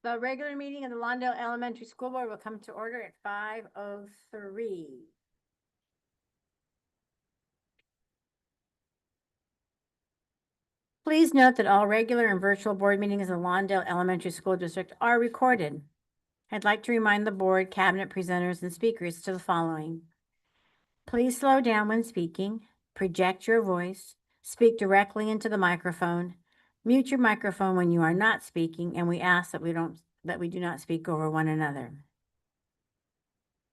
The regular meeting of the Lawndale Elementary School Board will come to order at 5:03. Please note that all regular and virtual board meetings of the Lawndale Elementary School District are recorded. I'd like to remind the board, cabinet presenters, and speakers to the following. Please slow down when speaking, project your voice, speak directly into the microphone, mute your microphone when you are not speaking, and we ask that we do not speak over one another.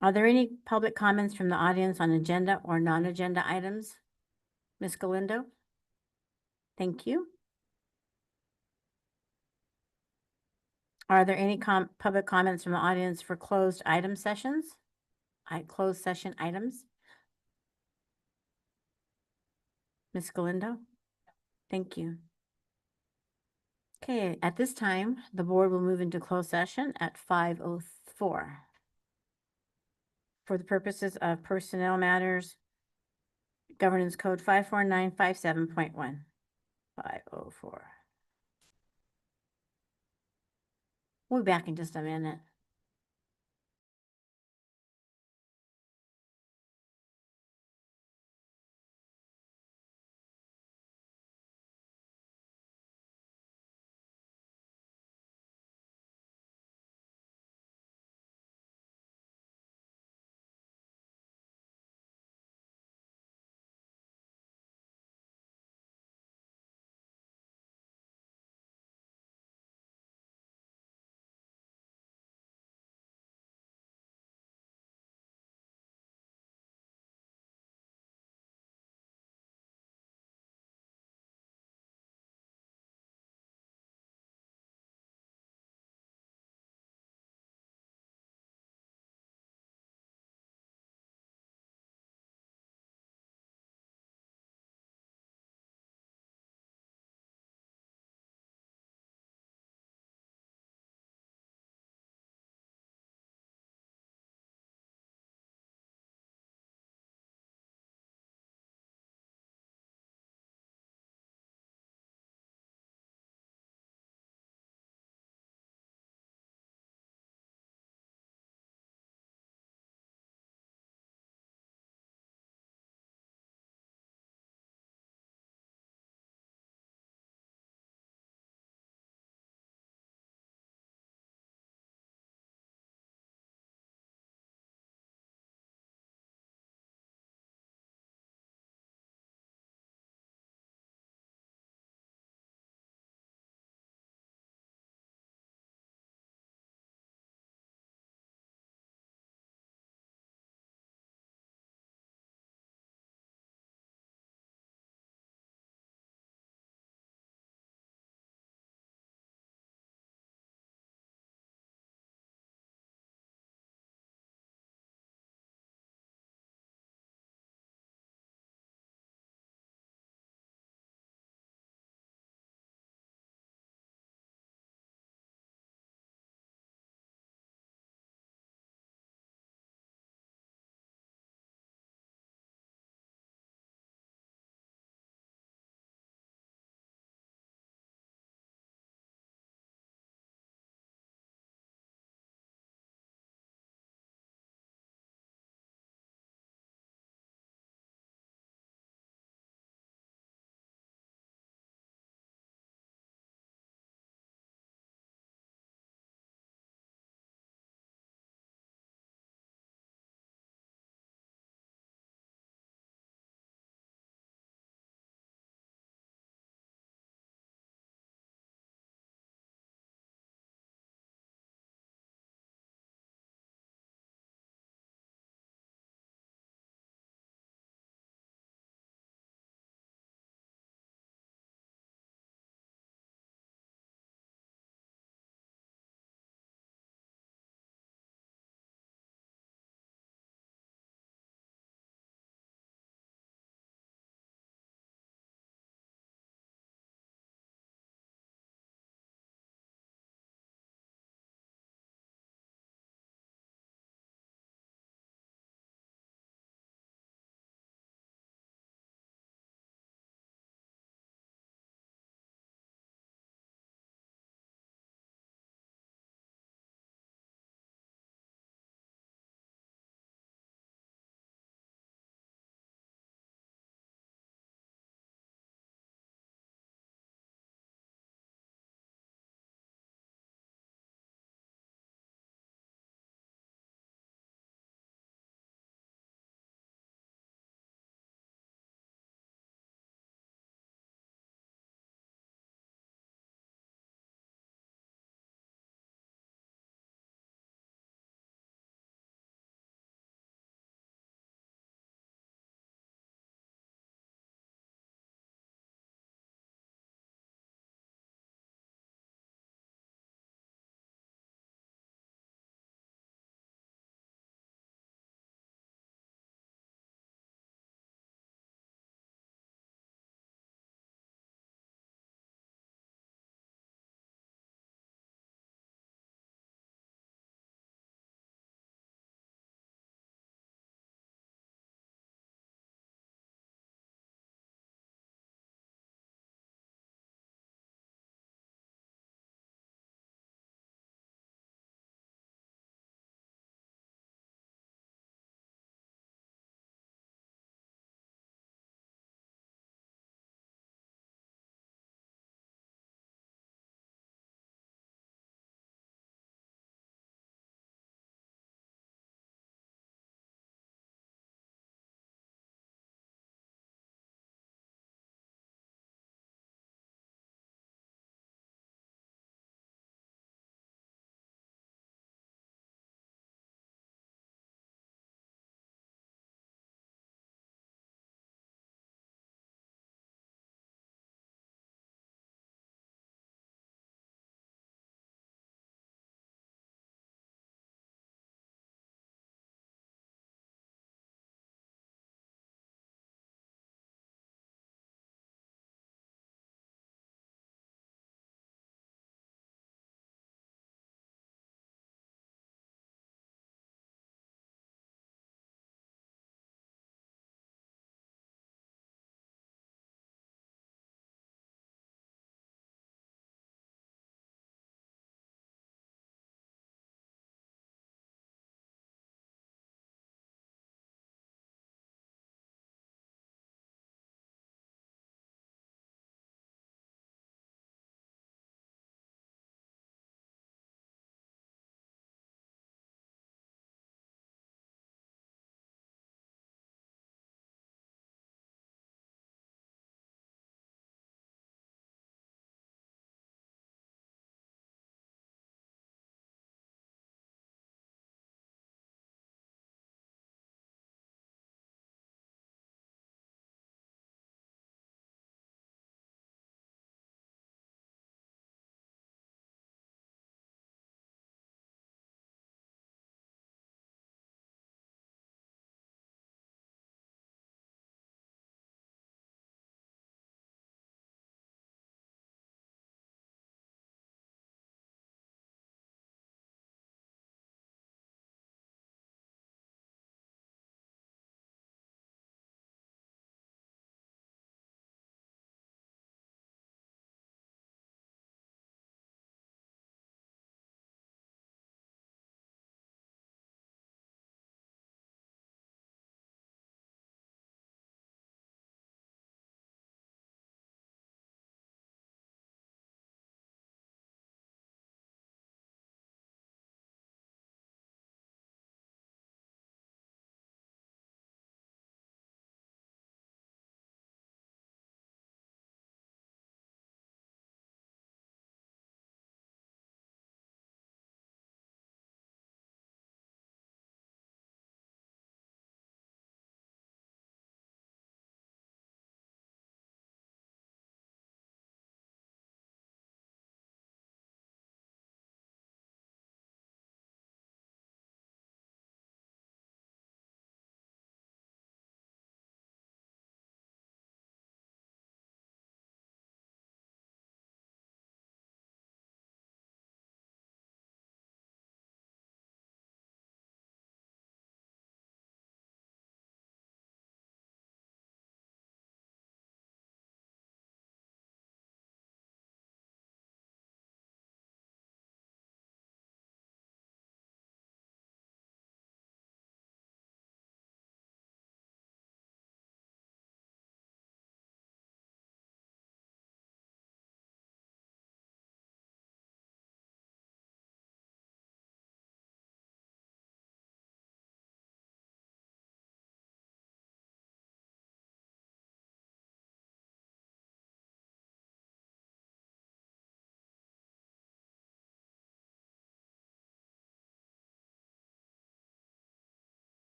Are there any public comments from the audience on agenda or non-agenda items? Ms. Galindo? Thank you. Are there any public comments from the audience for closed item sessions? Closed session items? Ms. Galindo? Thank you. Okay, at this time, the board will move into closed session at 5:04. For the purposes of personnel matters, Governance Code 54957.1. 5:04. We'll be back in just a minute.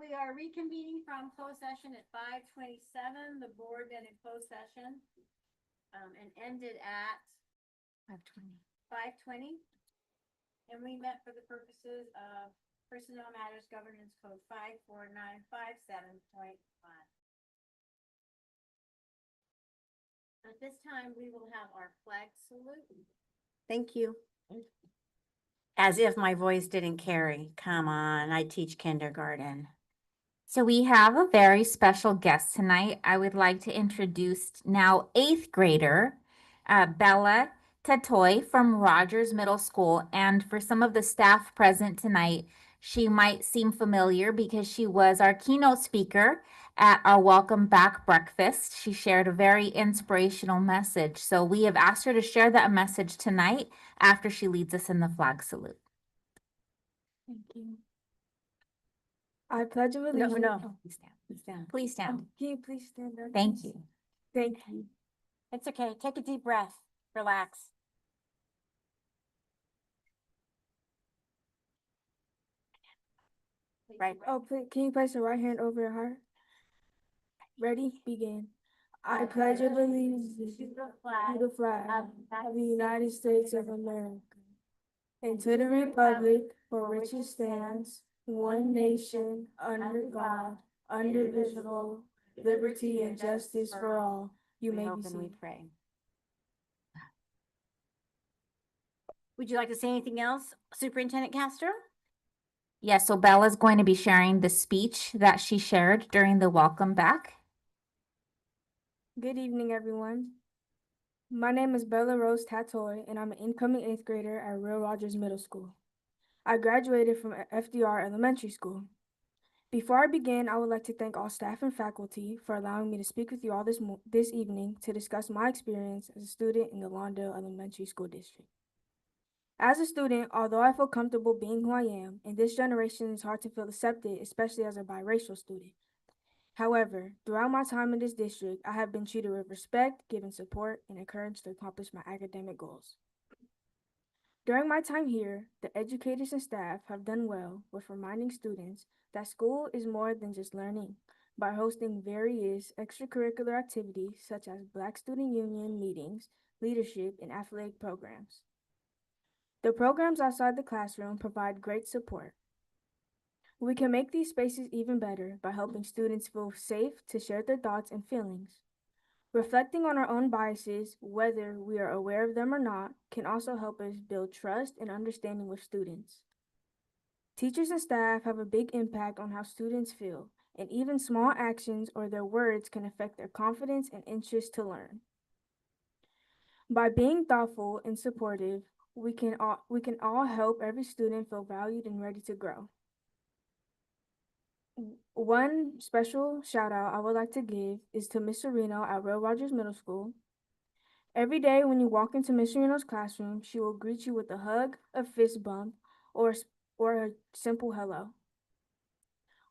we are reconvening from closed session at 5:27. The board met in closed session and ended at 5:20. 5:20. And we met for the purposes of Personnel Matters Governance Code 54957.5. At this time, we will have our flag salute. Thank you. As if my voice didn't carry. Come on, I teach kindergarten. So we have a very special guest tonight. I would like to introduce now 8th grader, Bella Tatoy from Rogers Middle School. And for some of the staff present tonight, she might seem familiar because she was our keynote speaker at our Welcome Back breakfast. She shared a very inspirational message. So we have asked her to share that message tonight after she leads us in the flag salute. Thank you. I pledge allegiance. No. Oh, please stand. Please stand. Can you please stand up? Thank please? you. Thank you. It's okay. Take a deep breath. Relax. Right. Oh, can you place your right hand over your heart? Ready? Begin. I pledge allegiance to the flag of the United States of America and to the republic for which it stands, one nation, under God, indivisible, liberty and justice for all. You We may hope be and we seated. pray. Would you like to say anything else, Superintendent Castro? Yeah, so Bella's going to be sharing the speech that she shared during the welcome back. Good evening, everyone. My name is Bella Rose Tatoy, and I'm an incoming 8th grader at Real Rogers Middle School. I graduated from FDR Elementary School. Before I begin, I would like to thank all staff and faculty for allowing me to speak with you all this evening to discuss my experience as a student in the Lawndale Elementary School District. As a student, although I feel comfortable being who I am, in this generation it's hard to feel accepted, especially as a biracial student. However, throughout my time in this district, I have been treated with respect, given support, and encouraged to accomplish my academic goals. During my time here, the educators and staff have done well with reminding students that school is more than just learning by hosting various extracurricular activities such as Black Student Union meetings, leadership, and athletic programs. The programs outside the classroom provide great support. We can make these spaces even better by helping students feel safe to share their thoughts and feelings. Reflecting on our own biases, whether we are aware of them or not, can also help us build trust and understanding with students. Teachers and staff have a big impact on how students feel, and even small actions or their words can affect their confidence and interest to learn. By being thoughtful and supportive, we can all help every student feel valued and ready to grow. One special shout out I would like to give is to Miss Sereno at Real Rogers Middle School. Every day when you walk into Miss Sereno's classroom, she will greet you with a hug, a fist bump, or a simple hello.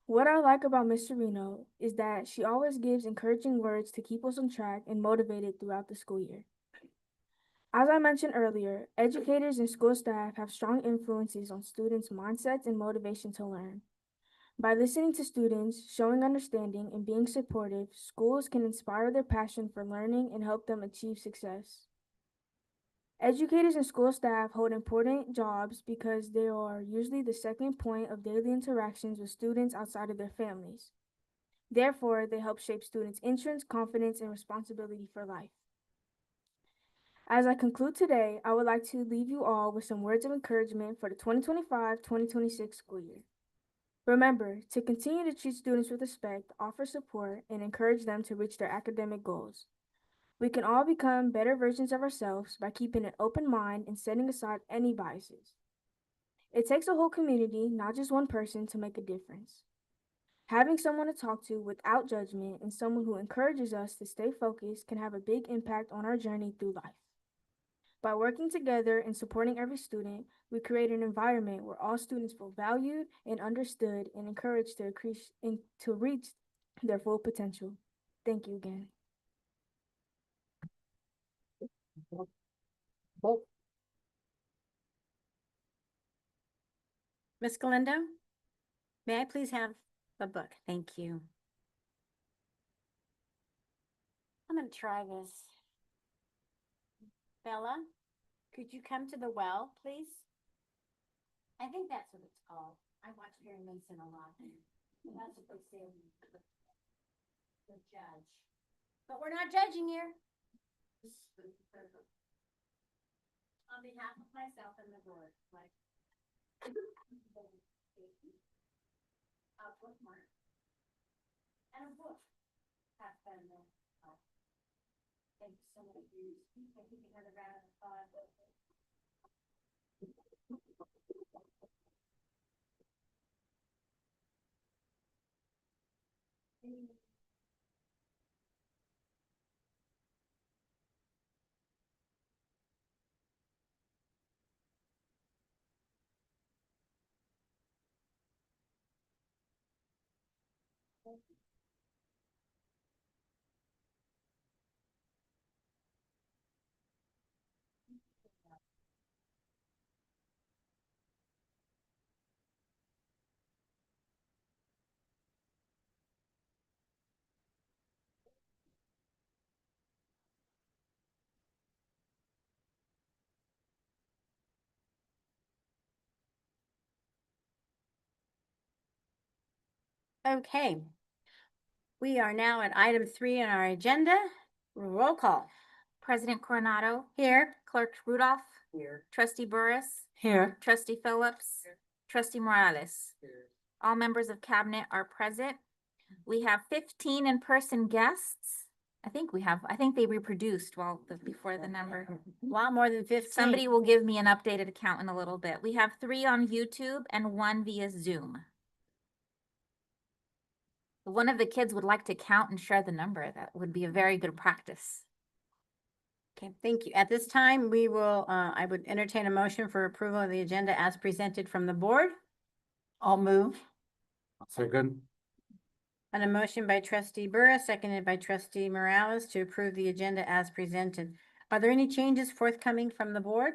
What I like about Miss Sereno is that she always gives encouraging words to keep us on track and motivated throughout the school year. As I mentioned earlier, educators and school staff have strong influences on students' mindsets and motivation to learn. By listening to students, showing understanding, and being supportive, schools can inspire their passion for learning and help them achieve success. Educators and school staff hold important jobs because they are usually the second point of daily interactions with students outside of their families. Therefore, they help shape students' interests, confidence, and responsibility for life. As I conclude today, I would like to leave you all with some words of encouragement for the 2025-2026 school year. Remember to continue to treat students with respect, offer support, and encourage them to reach their academic goals. We can all become better versions of ourselves by keeping an open mind and setting aside any biases. It takes a whole community, not just one person, to make a difference. Having someone to talk to without judgment and someone who encourages us to stay focused can have a big impact on our journey through life. By working together and supporting every student, we create an environment where all students feel valued and understood and encouraged to reach their full potential. Thank you again. Ms. Galindo, may I please have The book, thank you. I'm gonna try this. Bella, could you come to the well, please? I think that's what it's called. I watch Perry Mason a lot. That's what they say. The judge. But we're not judging here. On behalf of myself and the board, like. A bookmark. And a book. Have been there. Thank you so much. I think you had a round of applause. Okay. We are now at item 3 on our agenda. Roll call. President Coronado, Here. Clerk Rudolph, Here. Trustee Burris, Here. Trustee Phillips, Trustee Morales. All members of cabinet are present. We have 15 in-person guests. I think they reproduced before the number. A lot more than 15. Somebody will give me an updated count in a little bit. We have 3 on YouTube and 1 via Zoom. One of the kids would like to count and share the number. That would be a very good practice. Okay, thank you. At this time, we will, I would entertain a motion for approval of the agenda as presented from the board. I'll move. Second. And a motion by trustee Burris, seconded by trustee Morales to approve the agenda as presented. Are there any changes forthcoming from the board?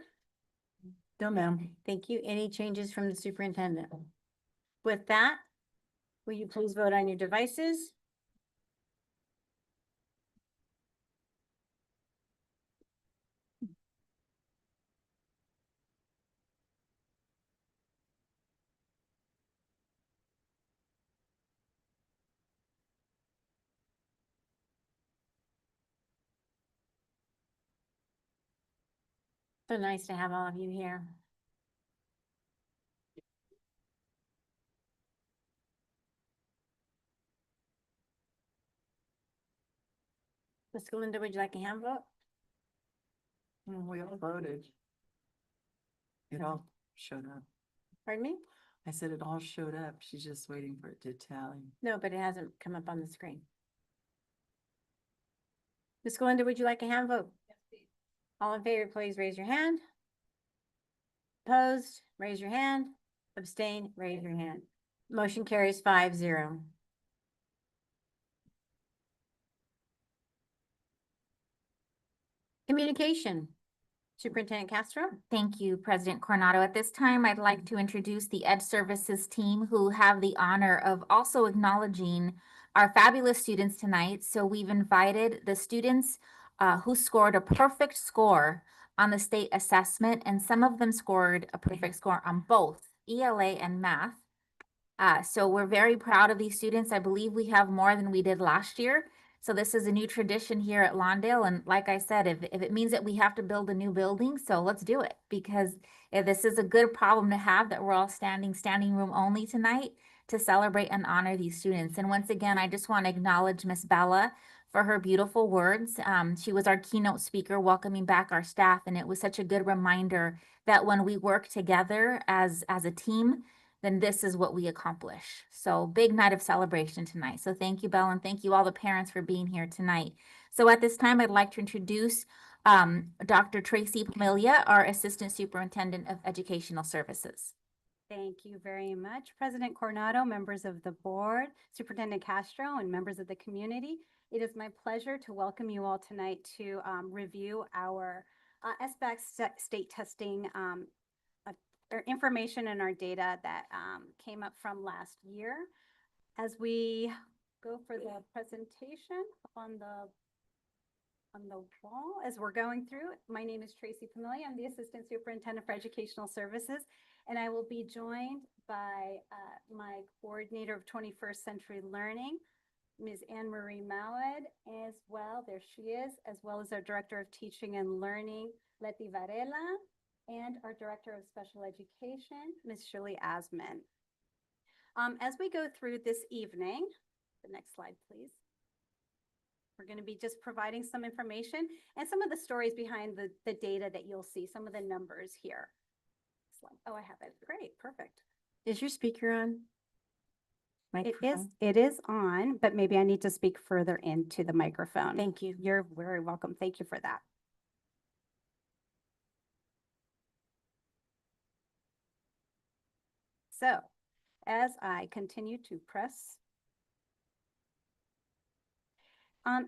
No, ma'am. Thank you. Any changes from the superintendent? With that, will you please vote on your devices? So nice to have all of you here. Ms. Galinda, would you like a hand vote? We all voted. It all showed up. Pardon me? I said it all showed up. She's just waiting for it to tally. No, but it hasn't come up on the screen. Ms. Galinda, would you like a hand vote? Yes, please. All in favor, please raise your hand. Opposed, raise your hand. Abstain, raise your hand. Motion carries 5-0. Communication. Superintendent Castro? Thank you, President Coronado. At this time, I'd like to introduce the Ed Services team who have the honor of also acknowledging our fabulous students tonight. So we've invited the students who scored a perfect score on the state assessment, and some of them scored a perfect score on both ELA and math. So we're very proud of these students. I believe we have more than we did last year. So this is a new tradition here at Lawndale. And like I said, if it means that we have to build a new building, so let's do it. Because if this is a good problem to have, that we're all standing room only tonight to celebrate and honor these students. And once again, I just want to acknowledge Miss Bella for her beautiful words. She was our keynote speaker welcoming back our staff. And it was such a good reminder that when we work together as a team, then this is what we accomplish. So big night of celebration tonight. So thank you, Belle, and thank you all the parents for being here tonight. So at this time, I'd like to introduce Dr. Tracy Pamilia, our Assistant Superintendent of Educational Services. Thank you very much, President Coronado, members of the board, Superintendent Castro, and members of the community. It is my pleasure to welcome you all tonight to review our SBAC state testing information and our data that came up from last year. As we go for the presentation up on the wall, as we're going through, my name is Tracy Familia. I'm the Assistant Superintendent for Educational Services, and I will be joined by my Coordinator of 21st Century Learning, Ms. Anne Marie Mauad, as well, there she is, as well as our Director of Teaching and Learning, Leti Varela, and our Director of Special Education, Ms. Shirley Asman. As we go through this evening, the next slide, please. We're going to be just providing some information and some of the stories behind the data that you'll see, some of the numbers here. Oh, I have it. Great, perfect. Is your speaker on? It is on, but maybe I need to speak further into the microphone. Thank you. You're very welcome. Thank you for that. So, as I continue to press,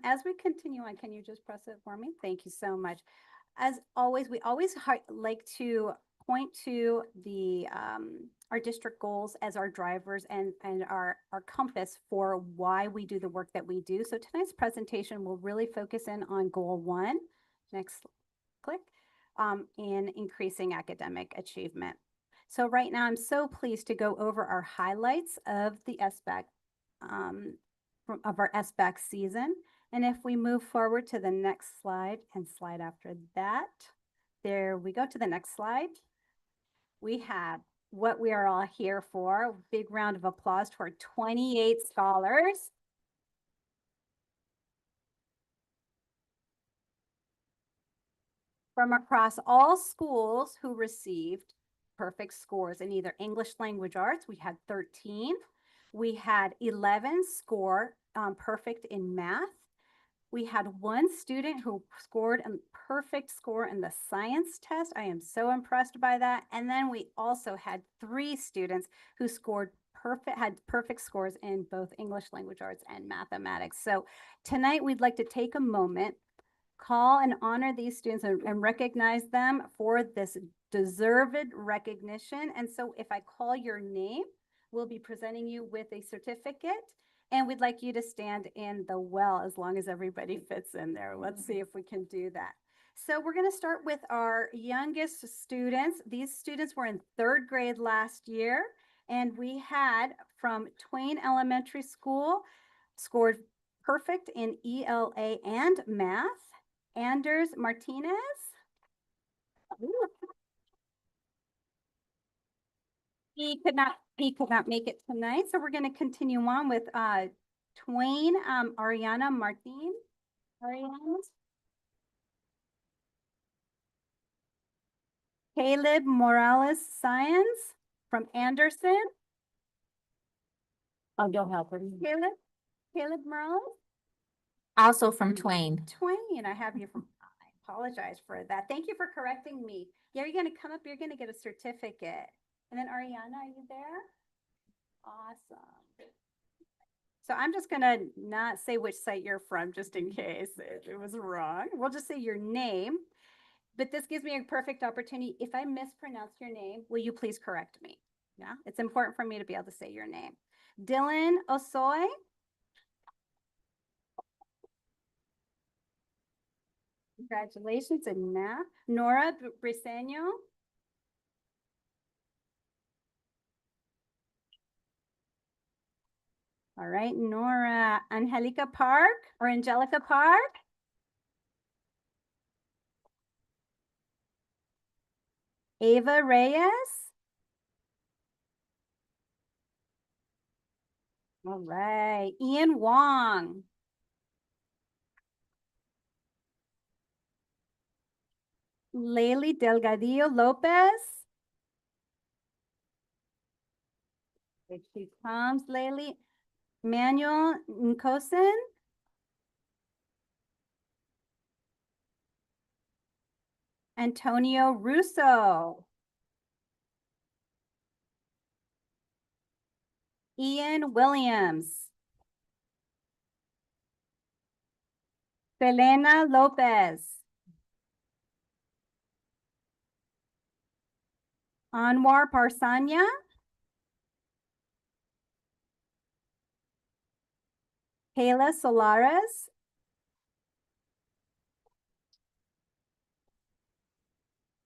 as we continue on, can you just press it for me? Thank you so much. As always, we always like to point to the our district goals as our drivers and our compass for why we do the work that we do. So tonight's presentation will really focus in on goal 1. Next click, in increasing academic achievement. So right now, I'm so pleased to go over our highlights of the SBAC, of our SBAC season. And if we move forward to the next slide and slide after that, there we go to the next slide. We have what we are all here for. Big round of applause to our 28 scholars. From across all schools who received perfect scores in either English language arts. We had 13. We had 11 score perfect in math. We had 1 student who scored a perfect score in the science test. I am so impressed by that. And then we also had 3 students who had perfect scores in both English language arts and mathematics. So tonight we'd like to take a moment, call and honor these students and recognize them for this deserved recognition. And so if I call your name, we'll be presenting you with a certificate, and we'd like you to stand in the well as long as everybody fits in there. Let's see if we can do that. So we're going to start with our youngest students. These students were in 3rd grade last year, and we had from Twain Elementary School scored perfect in ELA and math. Anders Martinez. He could not make it tonight, so we're going to continue on with Twain Ariana Martin. Ariana. Caleb Morales Science from Anderson. Oh, you'll help her. Caleb Morales. Also from Twain. Twain, I have you from, I apologize for that. Thank you for correcting me. Yeah, you're going to come up, you're going to get a certificate. And then Ariana, are you there? Awesome. So I'm just going to not say which site you're from just in case it was wrong. We'll just say your name. But this gives me a perfect opportunity. If I mispronounce your name, will you please correct me? Yeah, it's important for me to be able to say your name. Dylan Osoy. Congratulations in math. Nora Briseño. All right, Nora. Angelica Park or Angelica Park. Ava Reyes. All right, Ian Wong. Layli Delgadillo Lopez. Here she comes, Layli. Manuel Nkosin. Antonio Russo. Ian Williams. Selena Lopez. Anwar Parsanya. Kayla Solares.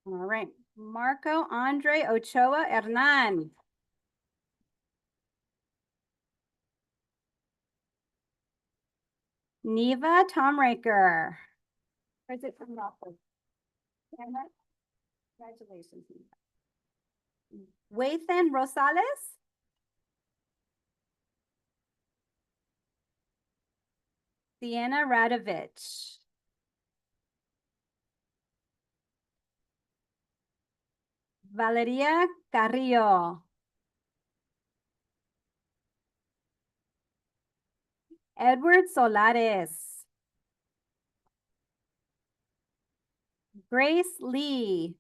All right, Marco Andre Ochoa Hernan. Neva Tomraker. Where's it from? Congratulations. Neva. Wathan Rosales. Sienna Radovich. Valeria Carrillo. Edward Solares. Grace Lee.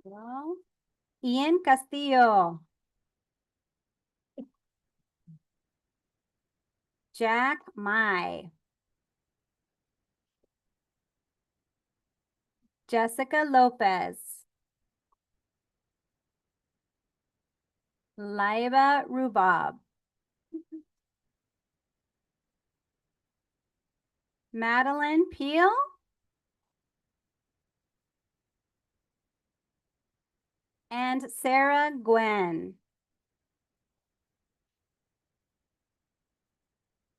Well, Ian Castillo. Jack Mai. Jessica Lopez. Laiba Rubab. Madeline Peel. And Sarah Gwen.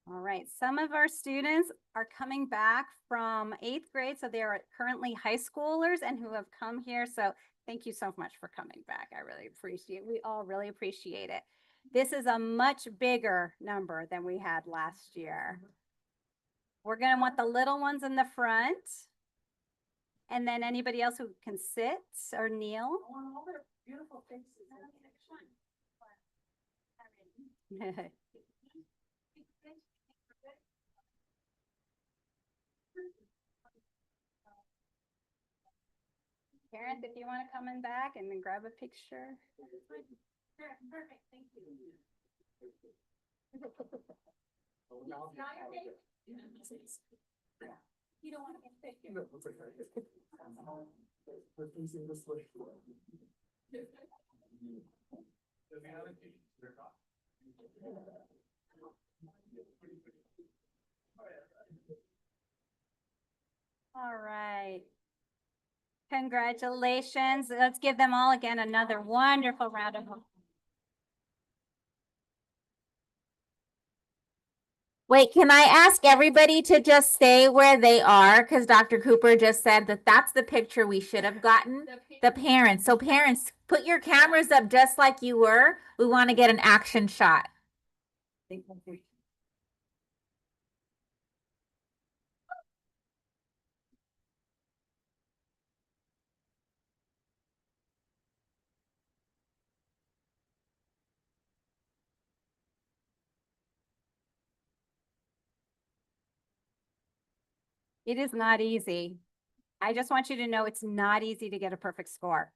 All right, some of our students are coming back from 8th grade, so they are currently high schoolers and who have come here. So thank you so much for coming back. I really appreciate it. We all really appreciate it. This is a much bigger number than we had last year. We're gonna want the little ones in the front. And then anybody else who can sit or kneel. Beautiful faces. Parents, if you want to come in back and then grab a picture. Perfect, thank you. You don't want to get pictured. All right. Congratulations. Let's give them all again another wonderful round of applause. Wait, can I ask everybody to just stay where they are? Because Dr. Cooper just said that that's the picture we should have gotten. The parents. So parents, put your cameras up just like you were. We want to get an action shot. It is not easy. I just want you to know it's not easy to get a perfect score.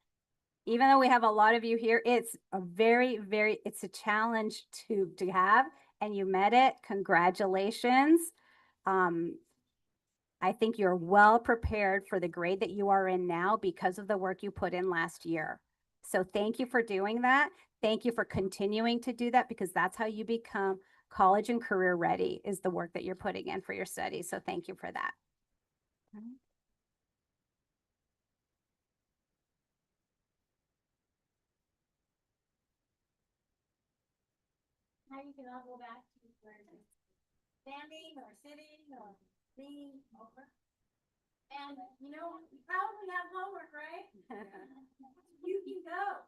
Even though we have a lot of you here, it's a it's a challenge to have, and you met it. Congratulations. I think you're well prepared for the grade that you are in now because of the work you put in last year. So thank you for doing that. Thank you for continuing to do that, because that's how you become college and career ready, is the work that you're putting in for your studies. So thank you for that. Now you can all go back to where you're standing or sitting or leaning over. And you know, you probably have homework, right? You can go.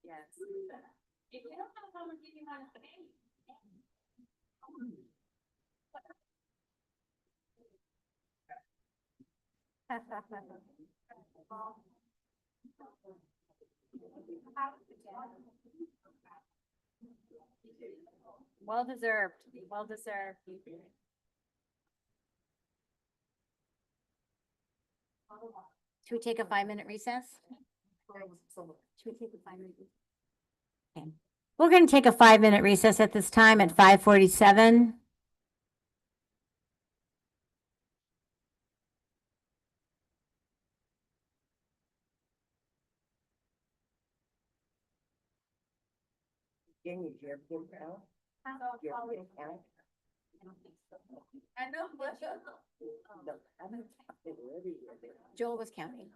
Yes. If you don't have homework, you can want to stay. Well deserved, well deserved. Should we take a 5-minute recess? Should we take a 5-minute? Okay. We're going to take a 5-minute recess at this time at 5:47. Can you hear him now? You ever get count? I know. No, I haven't talked to every year. Joel was counting.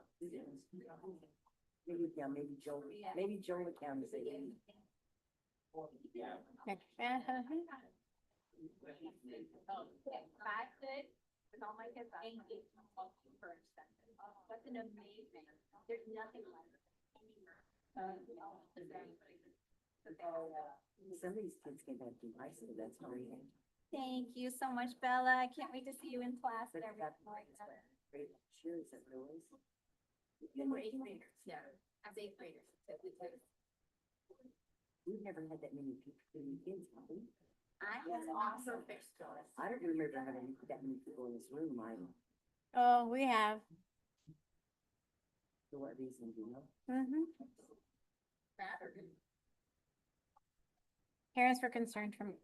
Maybe, yeah, maybe Joel would count as a. With all my kids, that's an amazing, there's nothing like it. Some of these kids can have devices, that's great. Thank you so much, Bella. I can't wait to see you in class But and that everything. great cheers and noise. We're eighth graders, yeah, as eighth graders. We've never had that many people, kids, have we? That's awesome. I don't remember having that many people in this room, Oh, we have. for what reason, do you know? Parents were concerned from.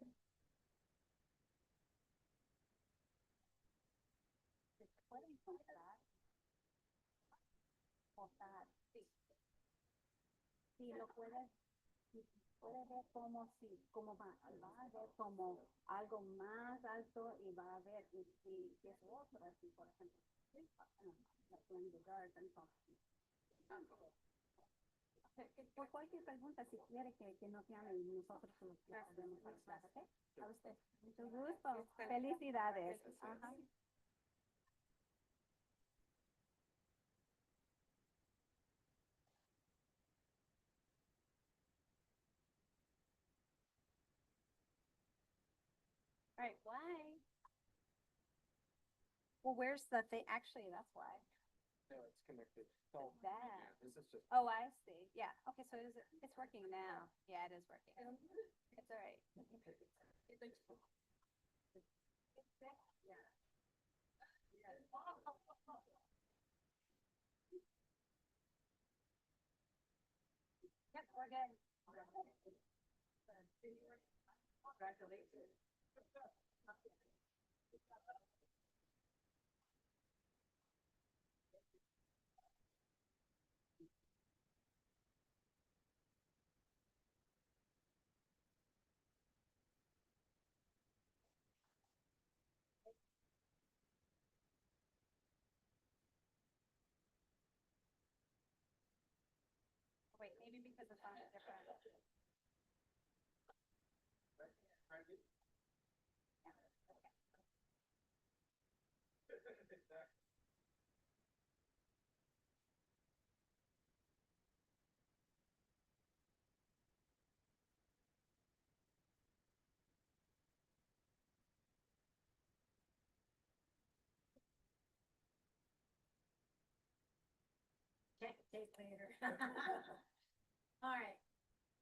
Sí, lo puedes ver como si, como va a ver como algo más alto y va a ver y si es otro, así por ejemplo, en the garden, por cualquier pregunta, si quiere que nos llame y nosotros se los podemos ayudar, ¿ok? A usted, mucho gusto. Felicidades. Ajá. All right, why? Well, where's the thing? Actually, that's why. No, it's connected. Oh, That. yeah, this is just. Oh, I see. Yeah. Okay, so it's working now. Yeah, it is working. It's all right. Yep, we're good. Congratulations. Wait, maybe because the song is different. Check tape later. All right.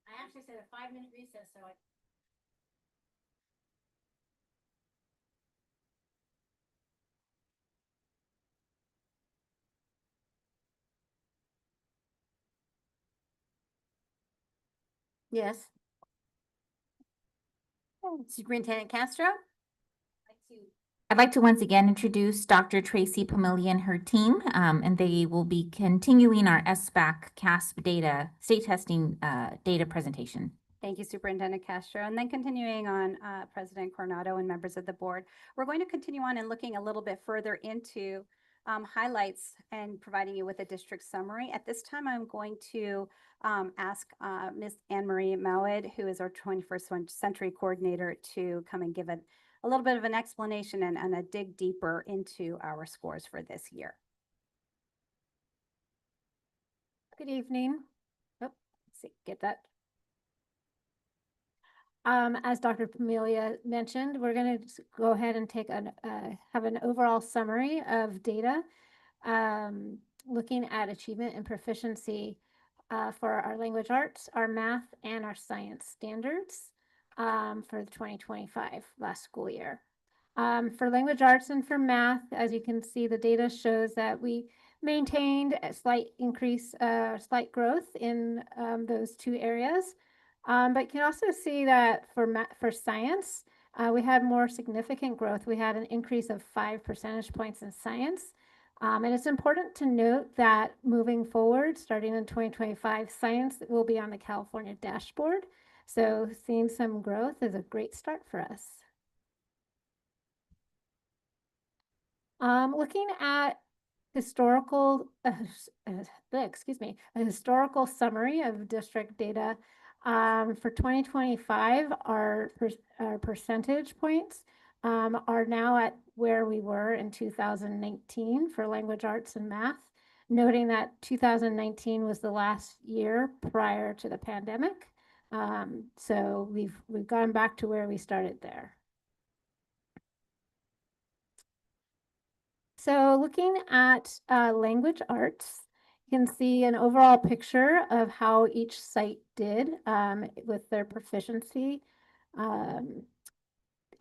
I actually said a 5-minute recess, so I. Yes. Superintendent Castro? I'd like to once again introduce Dr. Tracy Pamilli and her team, and they will be continuing our SBAC CASP data, state testing data presentation. Thank you, Superintendent Castro. And then continuing on, President Coronado and members of the board, we're going to continue on and looking a little bit further into highlights and providing you with a district summary. At this time, I'm going to ask Ms. Anne Marie Mowat, who is our 21st Century Coordinator, to come and give a little bit of an explanation and a dig deeper into our scores for this year. Good evening. Oh, let's see, get that. As Dr. Pamelia mentioned, we're going to go ahead and take have an overall summary of data, looking at achievement and proficiency for our language arts, our math, and our science standards for the 2025 last school year. For language arts and for math, as you can see, the data shows that we maintained a slight increase, slight growth in those two areas. But you can also see that for science, we had more significant growth. We had an increase of 5 percentage points in science. And it's important to note that moving forward, starting in 2025, science will be on the California dashboard. So seeing some growth is a great start for us. Looking at historical, a historical summary of district data. For 2025, our percentage points are now at where we were in 2019 for language arts and math, noting that 2019 was the last year prior to the pandemic. So we've gone back to where we started there. So looking at language arts, you can see an overall picture of how each site did with their proficiency.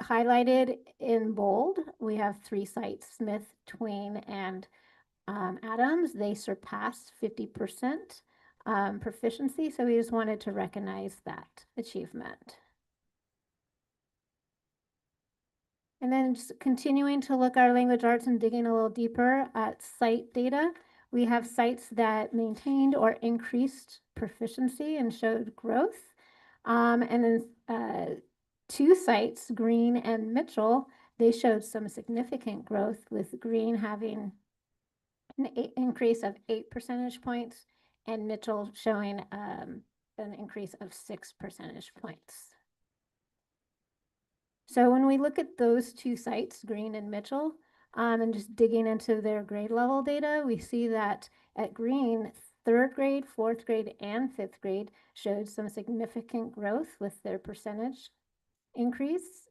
Highlighted in bold, we have 3 sites, Smith, Twain, and Adams. They surpassed 50% proficiency, so we just wanted to recognize that achievement. And then just continuing to look at our language arts and digging a little deeper at site data, we have sites that maintained or increased proficiency and showed growth. And then 2 sites, Green and Mitchell, they showed some significant growth, with Green having an increase of 8 percentage points and Mitchell showing an increase of 6 percentage points. So when we look at those 2 sites, Green and Mitchell, and just digging into their grade level data, we see that at Green, 3rd grade, 4th grade, and 5th grade showed some significant growth with their percentage increase.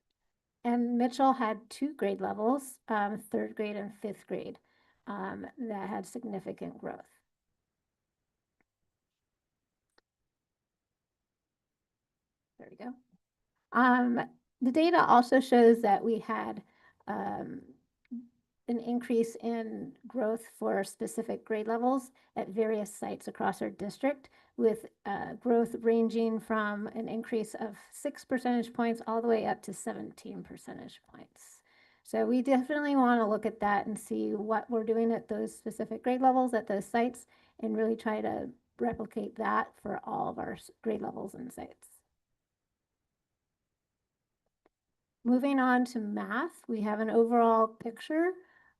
And Mitchell had 2 grade levels, 3rd grade and 5th grade, that had significant growth. There we go. The data also shows that we had an increase in growth for specific grade levels at various sites across our district, with growth ranging from an increase of 6 percentage points all the way up to 17 percentage points. So we definitely want to look at that and see what we're doing at those specific grade levels at those sites and really try to replicate that for all of our grade levels and sites. Moving on to math, we have an overall picture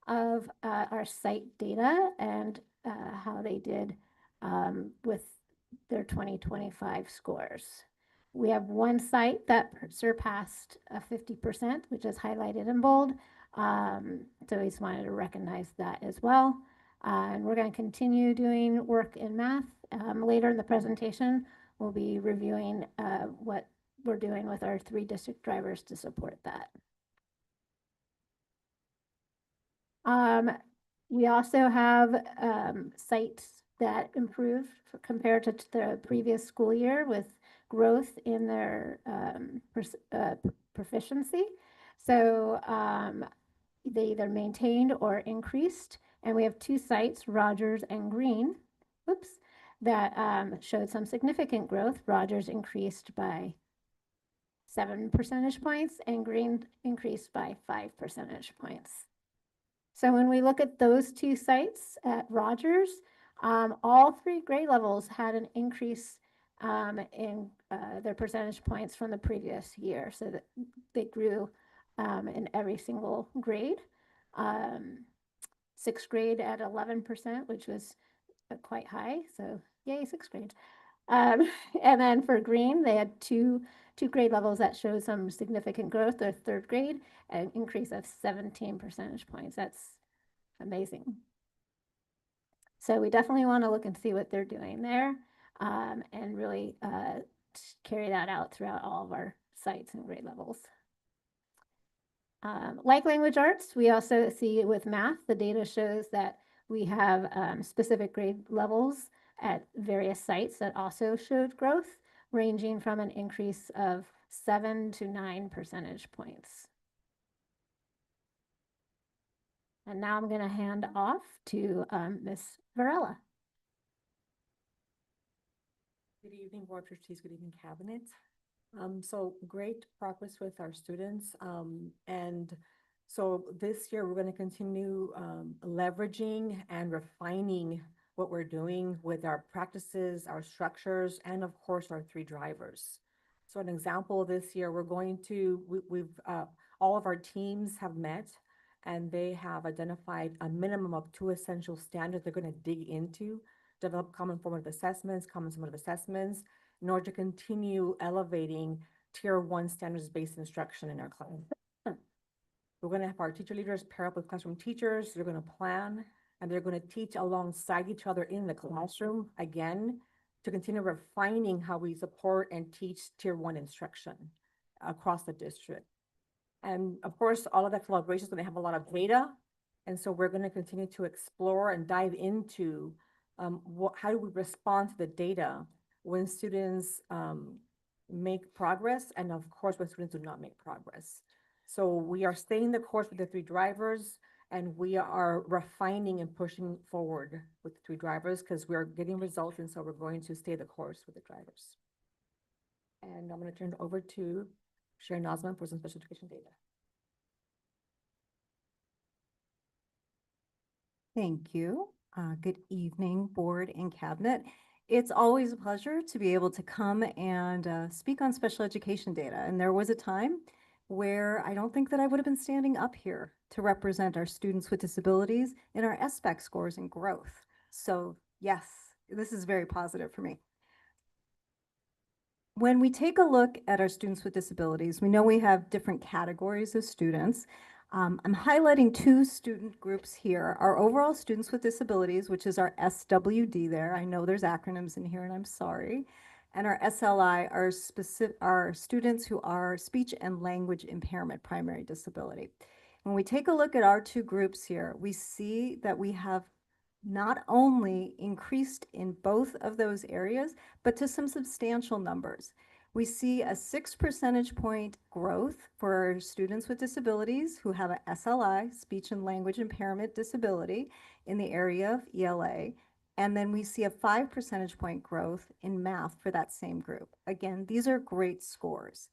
of our site data and how they did with their 2025 scores. We have 1 site that surpassed 50%, which is highlighted in bold. So we just wanted to recognize that as well. And we're going to continue doing work in math. Later in the presentation, we'll be reviewing what we're doing with our 3 district drivers to support that. We also have sites that improved compared to the previous school year with growth in their proficiency. So they either maintained or increased. And we have 2 sites, Rogers and Green, that showed some significant growth. Rogers increased by 7 percentage points and Green increased by 5 percentage points. So when we look at those 2 sites at Rogers, all 3 grade levels had an increase in their percentage points from the previous year. So that they grew in every single grade. 6th grade at 11%, which was quite high. So yay, 6th grade. And then for Green, they had two grade levels that showed some significant growth. Their 3rd grade, an increase of 17 percentage points. That's amazing. So we definitely want to look and see what they're doing there and really carry that out throughout all of our sites and grade levels. Like language arts, we also see with math, the data shows that we have specific grade levels at various sites that also showed growth, ranging from an increase of 7 to 9 percentage points. And now I'm going to hand off to Ms. Varela. Good evening, Board Trustees. Good evening, Cabinet. So great progress with our students. And so this year we're going to continue leveraging and refining what we're doing with our practices, our structures, and of course our 3 drivers. So an example this year, we're going to, all of our teams have met and they have identified a minimum of 2 essential standards they're going to dig into, develop common formative assessments, common summative assessments, in order to continue elevating tier 1 standards-based instruction in our class. We're going to have our teacher leaders pair up with classroom teachers. They're going to plan and they're going to teach alongside each other in the classroom again to continue refining how we support and teach tier 1 instruction across the district. And of course, all of that collaboration is going to have a lot of data. And so we're going to continue to explore and dive into how do we respond to the data when students make progress, and of course, when students do not make progress. So we are staying the course with the 3 drivers, and we are refining and pushing forward with the 3 drivers because we're getting results, and so we're going to stay the course with the drivers. And I'm going to turn it over to Sharon Osman for some special education data. Thank you. Good evening, board and cabinet. It's always a pleasure to be able to come and speak on special education data. And there was a time where I don't think that I would have been standing up here to represent our students with disabilities in our SBAC scores and growth. So yes, this is very positive for me. When we take a look at our students with disabilities, we know we have different categories of students. I'm highlighting 2 student groups here. Our overall students with disabilities, which is our SWD there. I know there's acronyms in here and I'm sorry. And our SLI are students who are speech and language impairment primary disability. When we take a look at our 2 groups here, we see that we have not only increased in both of those areas, but to some substantial numbers. We see a 6 percentage point growth for our students with disabilities who have a SLI, speech and language impairment disability, in the area of ELA. And then we see a 5 percentage point growth in math for that same group. Again, these are great scores.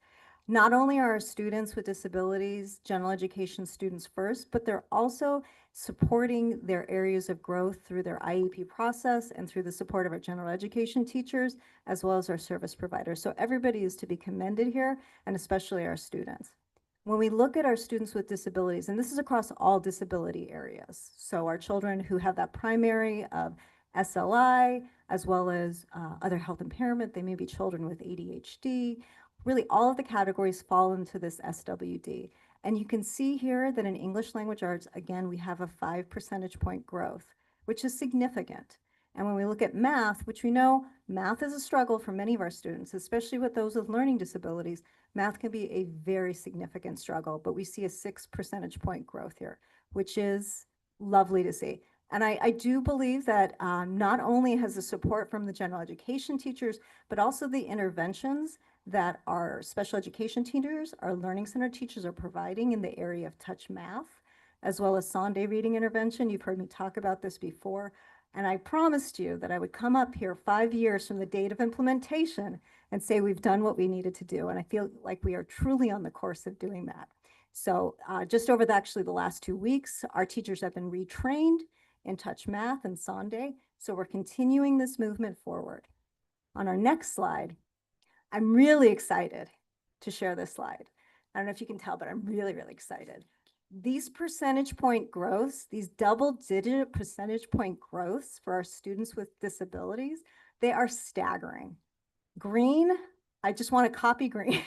Not only are our students with disabilities general education students first, but they're also supporting their areas of growth through their IEP process and through the support of our general education teachers, as well as our service providers. So everybody is to be commended here, and especially our students. When we look at our students with disabilities, and this is across all disability areas, so our children who have that primary of SLI, as well as other health impairment, they may be children with ADHD, really all of the categories fall into this SWD. And you can see here that in English language arts, again, we have a 5 percentage point growth, which is significant. And when we look at math, which we know math is a struggle for many of our students, especially with those with learning disabilities, math can be a very significant struggle, but we see a 6 percentage point growth here, which is lovely to see. And I do believe that not only has the support from the general education teachers, but also the interventions that our special education teachers, our learning center teachers are providing in the area of touch math, as well as Sunday reading intervention. You've heard me talk about this before. And I promised you that I would come up here 5 years from the date of implementation and say we've done what we needed to do. And I feel like we are truly on the course of doing that. So just over actually the last 2 weeks, our teachers have been retrained in touch math and Sunday. So we're continuing this movement forward. On our next slide, I'm really excited to share this slide. I don't know if you can tell, but I'm really, really excited. These percentage point growths, these double-digit percentage point growths for our students with disabilities, they are staggering. Green, I just want to copy green.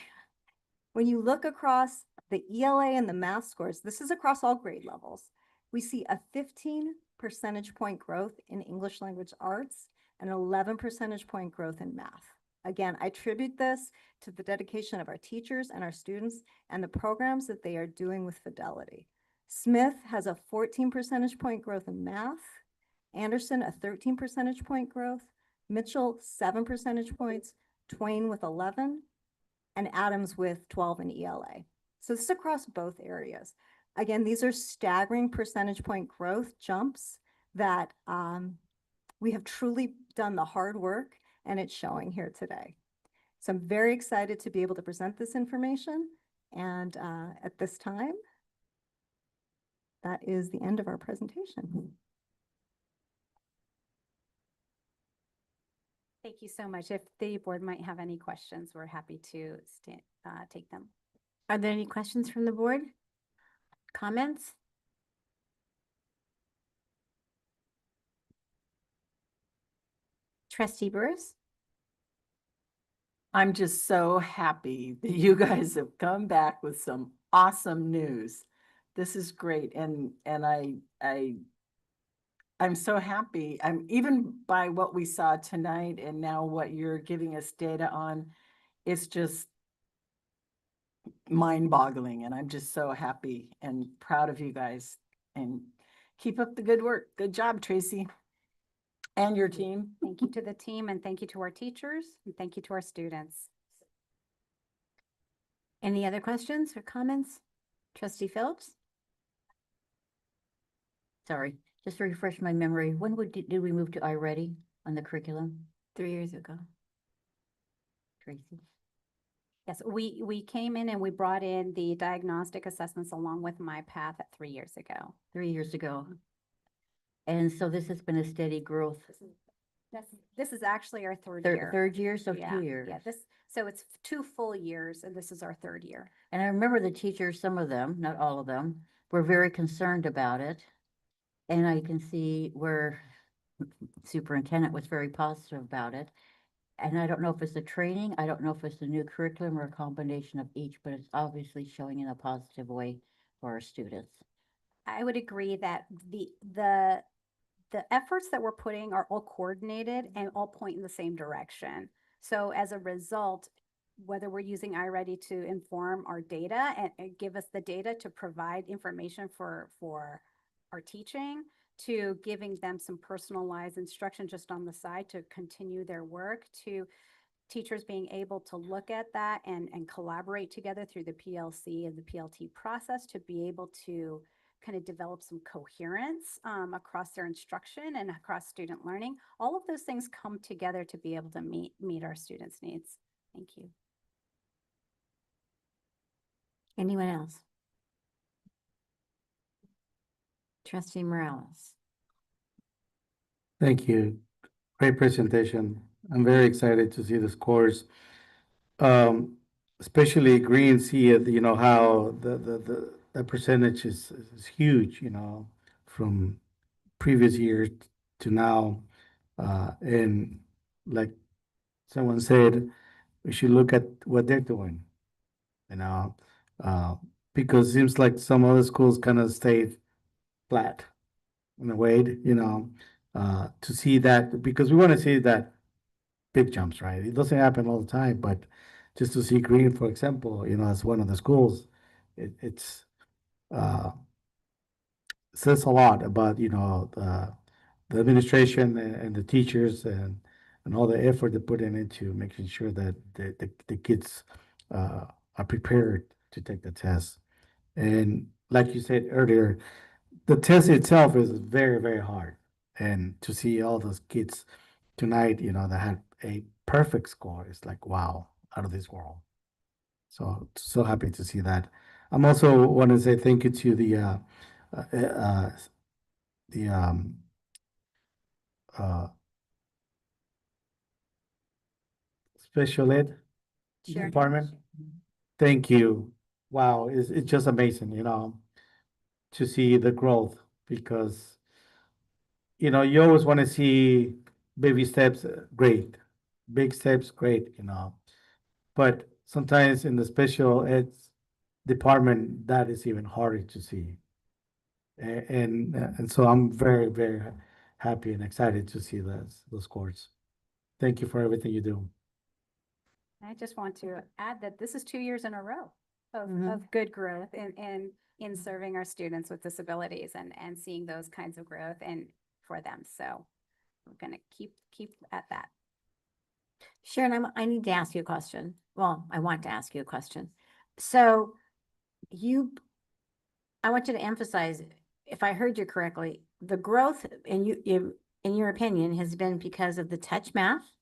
When you look across the ELA and the math scores, this is across all grade levels, we see a 15 percentage point growth in English language arts and 11 percentage point growth in math. Again, I attribute this to the dedication of our teachers and our students and the programs that they are doing with fidelity. Smith has a 14 percentage point growth in math, Anderson a 13 percentage point growth, Mitchell 7 percentage points, Twain with 11, and Adams with 12 in ELA. So this is across both areas. Again, these are staggering percentage point growth jumps that we have truly done the hard work, and it's showing here today. So I'm very excited to be able to present this information. And at this time, that is the end of our presentation. Thank you so much. If the board might have any questions, we're happy to take them. Are there any questions from the board? Comments? Trustee Burris? I'm just so happy that you guys have come back with some awesome news. This is great. And I'm so happy. I'm even by what we saw tonight and now what you're giving us data on, it's just mind-boggling. And I'm just so happy and proud of you guys. And keep up the good work. Good job, Tracy. And your team. Thank you to the team and thank you to our teachers and thank you to our students. Any other questions or comments? Trustee Phillips? Sorry, just to refresh my memory, when did we move to iReady on the curriculum? 3 years ago. Tracy? Yes, we came in and we brought in the diagnostic assessments along with MyPath at 3 years ago. 3 years ago. And so this has been a steady growth. This is actually our third Third, year. third year, so Yeah, 2 years. Yeah, so it's 2 full years and this is our third year. And I remember the teachers, some of them, not all of them, were very concerned about it. And I can see where superintendent was very positive about it. And I don't know if it's the training, I don't know if it's the new curriculum or a combination of each, but it's obviously showing in a positive way for our students. I would agree that the efforts that we're putting are all coordinated and all point in the same direction. So as a result, whether we're using iReady to inform our data and give us the data to provide information for our teaching, to giving them some personalized instruction just on the side to continue their work, to teachers being able to look at that and collaborate together through the PLC and the PLT process to be able to kind of develop some coherence across their instruction and across student learning. All of those things come together to be able to meet our students' needs. Thank you. Anyone else? Trustee Morales? Thank you. Great presentation. I'm very excited to see the scores. Especially green, see it, you know, how the percentage is huge, you know, from previous years to now. And like someone said, we should look at what they're doing, you know, because it seems like some other schools kind of stayed flat in a way, you know, to see that, because we want to see that big jumps, right? It doesn't happen all the time, but just to see green, for example, you know, as one of the schools, it's says a lot about, you know, the administration and the teachers and all the effort they put into making sure that the kids are prepared to take the test. And like you said earlier, the test itself is very, very hard. And to see all those kids tonight, you know, that had a perfect score, it's like, wow, out of this world. So happy to see that. I'm also want to say thank you to the uh, special ed Sure. department. Thank you. Wow, it's just amazing, you know, to see the growth, because you know you always want to see baby steps, great, big steps, great, you know, but sometimes in the special ed department that is even harder to see. And so I'm very, very happy and excited to see those scores. Thank you for everything you do. I just want to add that this is 2 years in a row Mhm. of good growth in serving our students with disabilities and seeing those kinds of growth and for them. So we're going to keep at that. Sharon, I need to ask you a question. Well, I want to ask you a question. So I want you to emphasize, if I heard you correctly, the growth in your opinion has been because of the touch math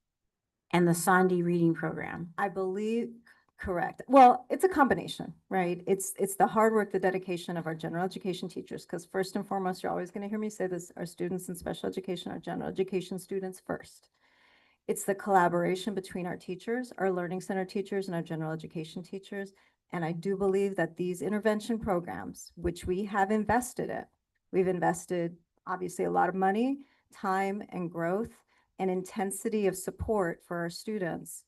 and the Sondi reading program. I believe, correct. Well, it's a combination, right? It's the hard work, the dedication of our general education teachers, because first and foremost, you're always going to hear me say this, our students in special education are general education students first. It's the collaboration between our teachers, our learning center teachers, and our general education teachers. And I do believe that these intervention programs, which we have invested in, we've invested obviously a lot of money, time, and growth, and intensity of support for our students.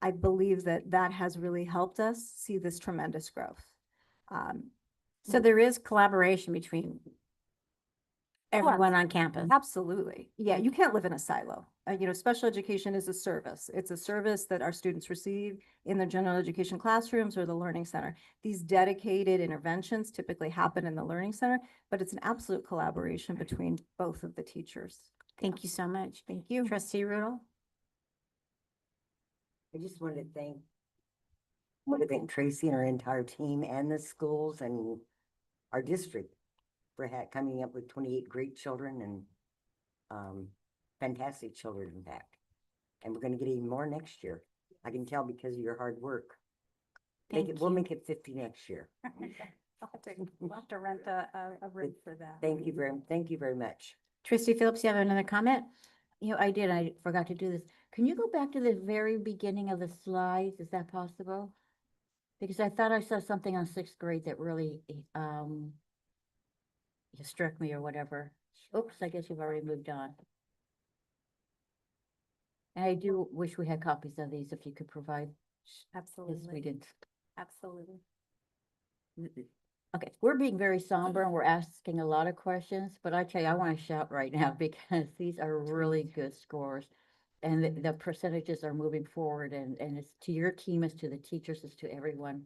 I believe that that has really helped us see this tremendous growth. So there is collaboration between everyone on campus. Absolutely. Yeah, you can't live in a silo. Special education is a service. It's a service that our students receive in their general education classrooms or the learning center. These dedicated interventions typically happen in the learning center, but it's an absolute collaboration between both of the teachers. Thank you so much. Thank you. Trustee Rudel? I just wanted to thank Tracy and her entire team and the schools and our district for coming up with 28 great children and fantastic children, in fact. And we're gonna get even more next year. I can tell because of your hard work. We'll make it 50 next year. We'll have to rent a room for that. Thank you very much. Trustee Phillips, you have another comment? I forgot to do this. Can you go back to the very beginning of the slides? Is that possible? Because I thought I saw something on sixth grade that really, struck me or whatever. Oops, I guess you've already moved on. And I do wish we had copies of these if you could provide. Yes, we Absolutely, did. absolutely. Okay, we're being very somber and we're asking a lot of questions, but I tell you, I want to shout right now because these are really good scores. And the percentages are moving forward and it's to your team, it's to the teachers, it's to everyone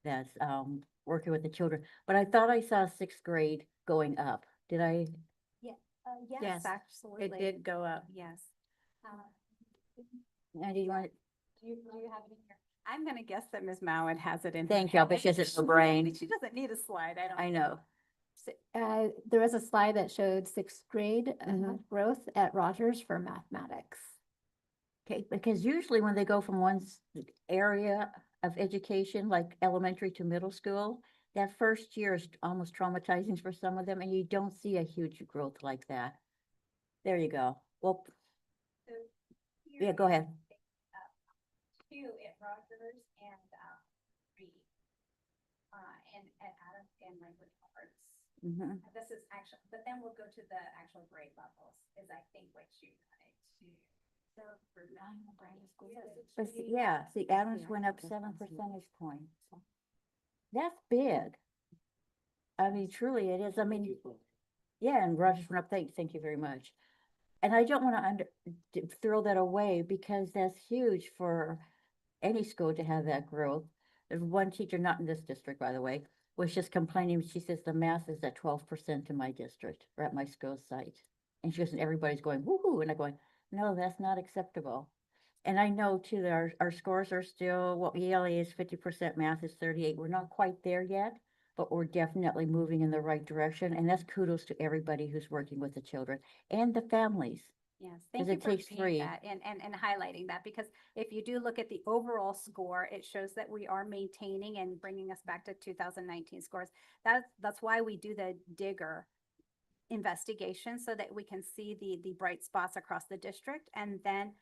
that's working with the children. But I thought I saw sixth grade going up. Did I? Yes, Yes, absolutely. It did go up. Yes. And do you want? Do you have it in here? I'm gonna guess that Ms. Mallon has it in. her Thank you, hand. but she has it in her brain. She doesn't need a slide, I don't. I know. There was a slide that showed sixth grade growth at Rogers for mathematics. Okay, because usually when they go from one area of education, like elementary to middle school, that first year is almost traumatizing for some of them, and you don't see a huge growth like that. There you go. Well, yeah, go ahead. Two at Rogers and three and at Adams and language arts. Mhm. This is actually, but then we'll go to the actual grade levels, is I think what you wanted to. But see, Adams went up 7 percentage points. That's big. I mean, truly it is. I mean, yeah, and Rogers went up, thank you very much. And I don't want to throw that away because that's huge for any school to have that growth. There's one teacher, not in this district, by the way, was just complaining. She says the math is at 12% in my district or at my school site. And she goes, and everybody's going, woohoo. And I'm going, no, that's not acceptable. And I know too, that our scores are still, well, ELA is 50%, math is 38. We're not quite there yet, but we're definitely moving in the right direction. And that's kudos to everybody who's working with the children and the families. Yes, 'Cause thank you it for takes seeing three. that and highlighting that, because if you do look at the overall score, it shows that we are maintaining and bringing us back to 2019 scores. That's why we do the digger investigation, so that we can see the bright spots across the district and then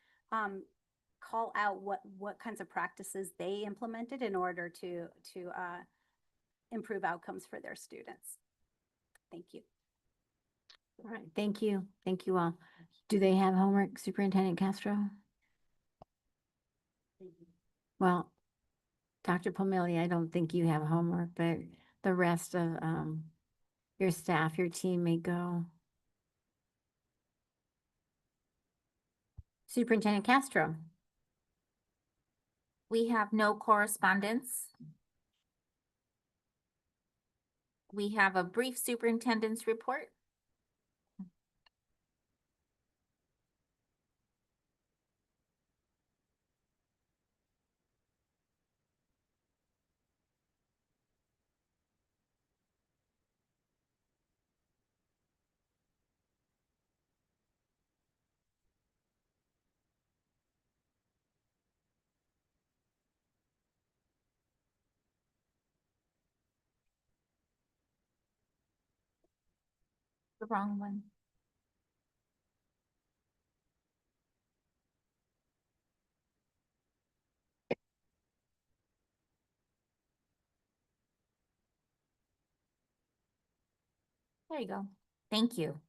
call out what kinds of practices they implemented in order to improve outcomes for their students. Thank you. All right, thank you. Thank you all. Do they have homework, Superintendent Castro? Well, Dr. Pomelia, I don't think you have homework, but the rest of your staff, your team may go. Superintendent Castro? We have no correspondence. We have a brief superintendent's report. The wrong one. There you go. Thank you.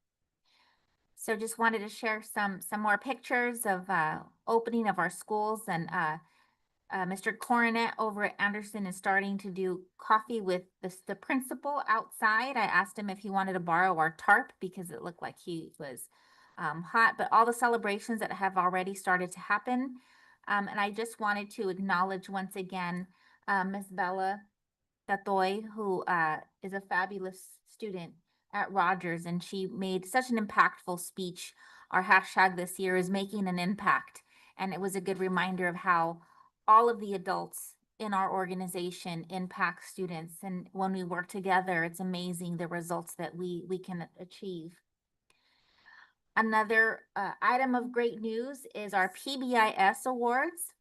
So just wanted to share some more pictures of opening of our schools, and Mr. Coronet over at Anderson is starting to do coffee with the principal outside. I asked him if he wanted to borrow our tarp because it looked like he was hot, but all the celebrations that have already started to happen. And I just wanted to acknowledge once again Miss Bella Tatoy, who is a fabulous student at Rogers, and she made such an impactful speech. Our hashtag this year is making an impact, and it was a good reminder of how all of the adults in our organization impact students, and when we work together, it's amazing the results that we can achieve. Another item of great news is our PBIS awards.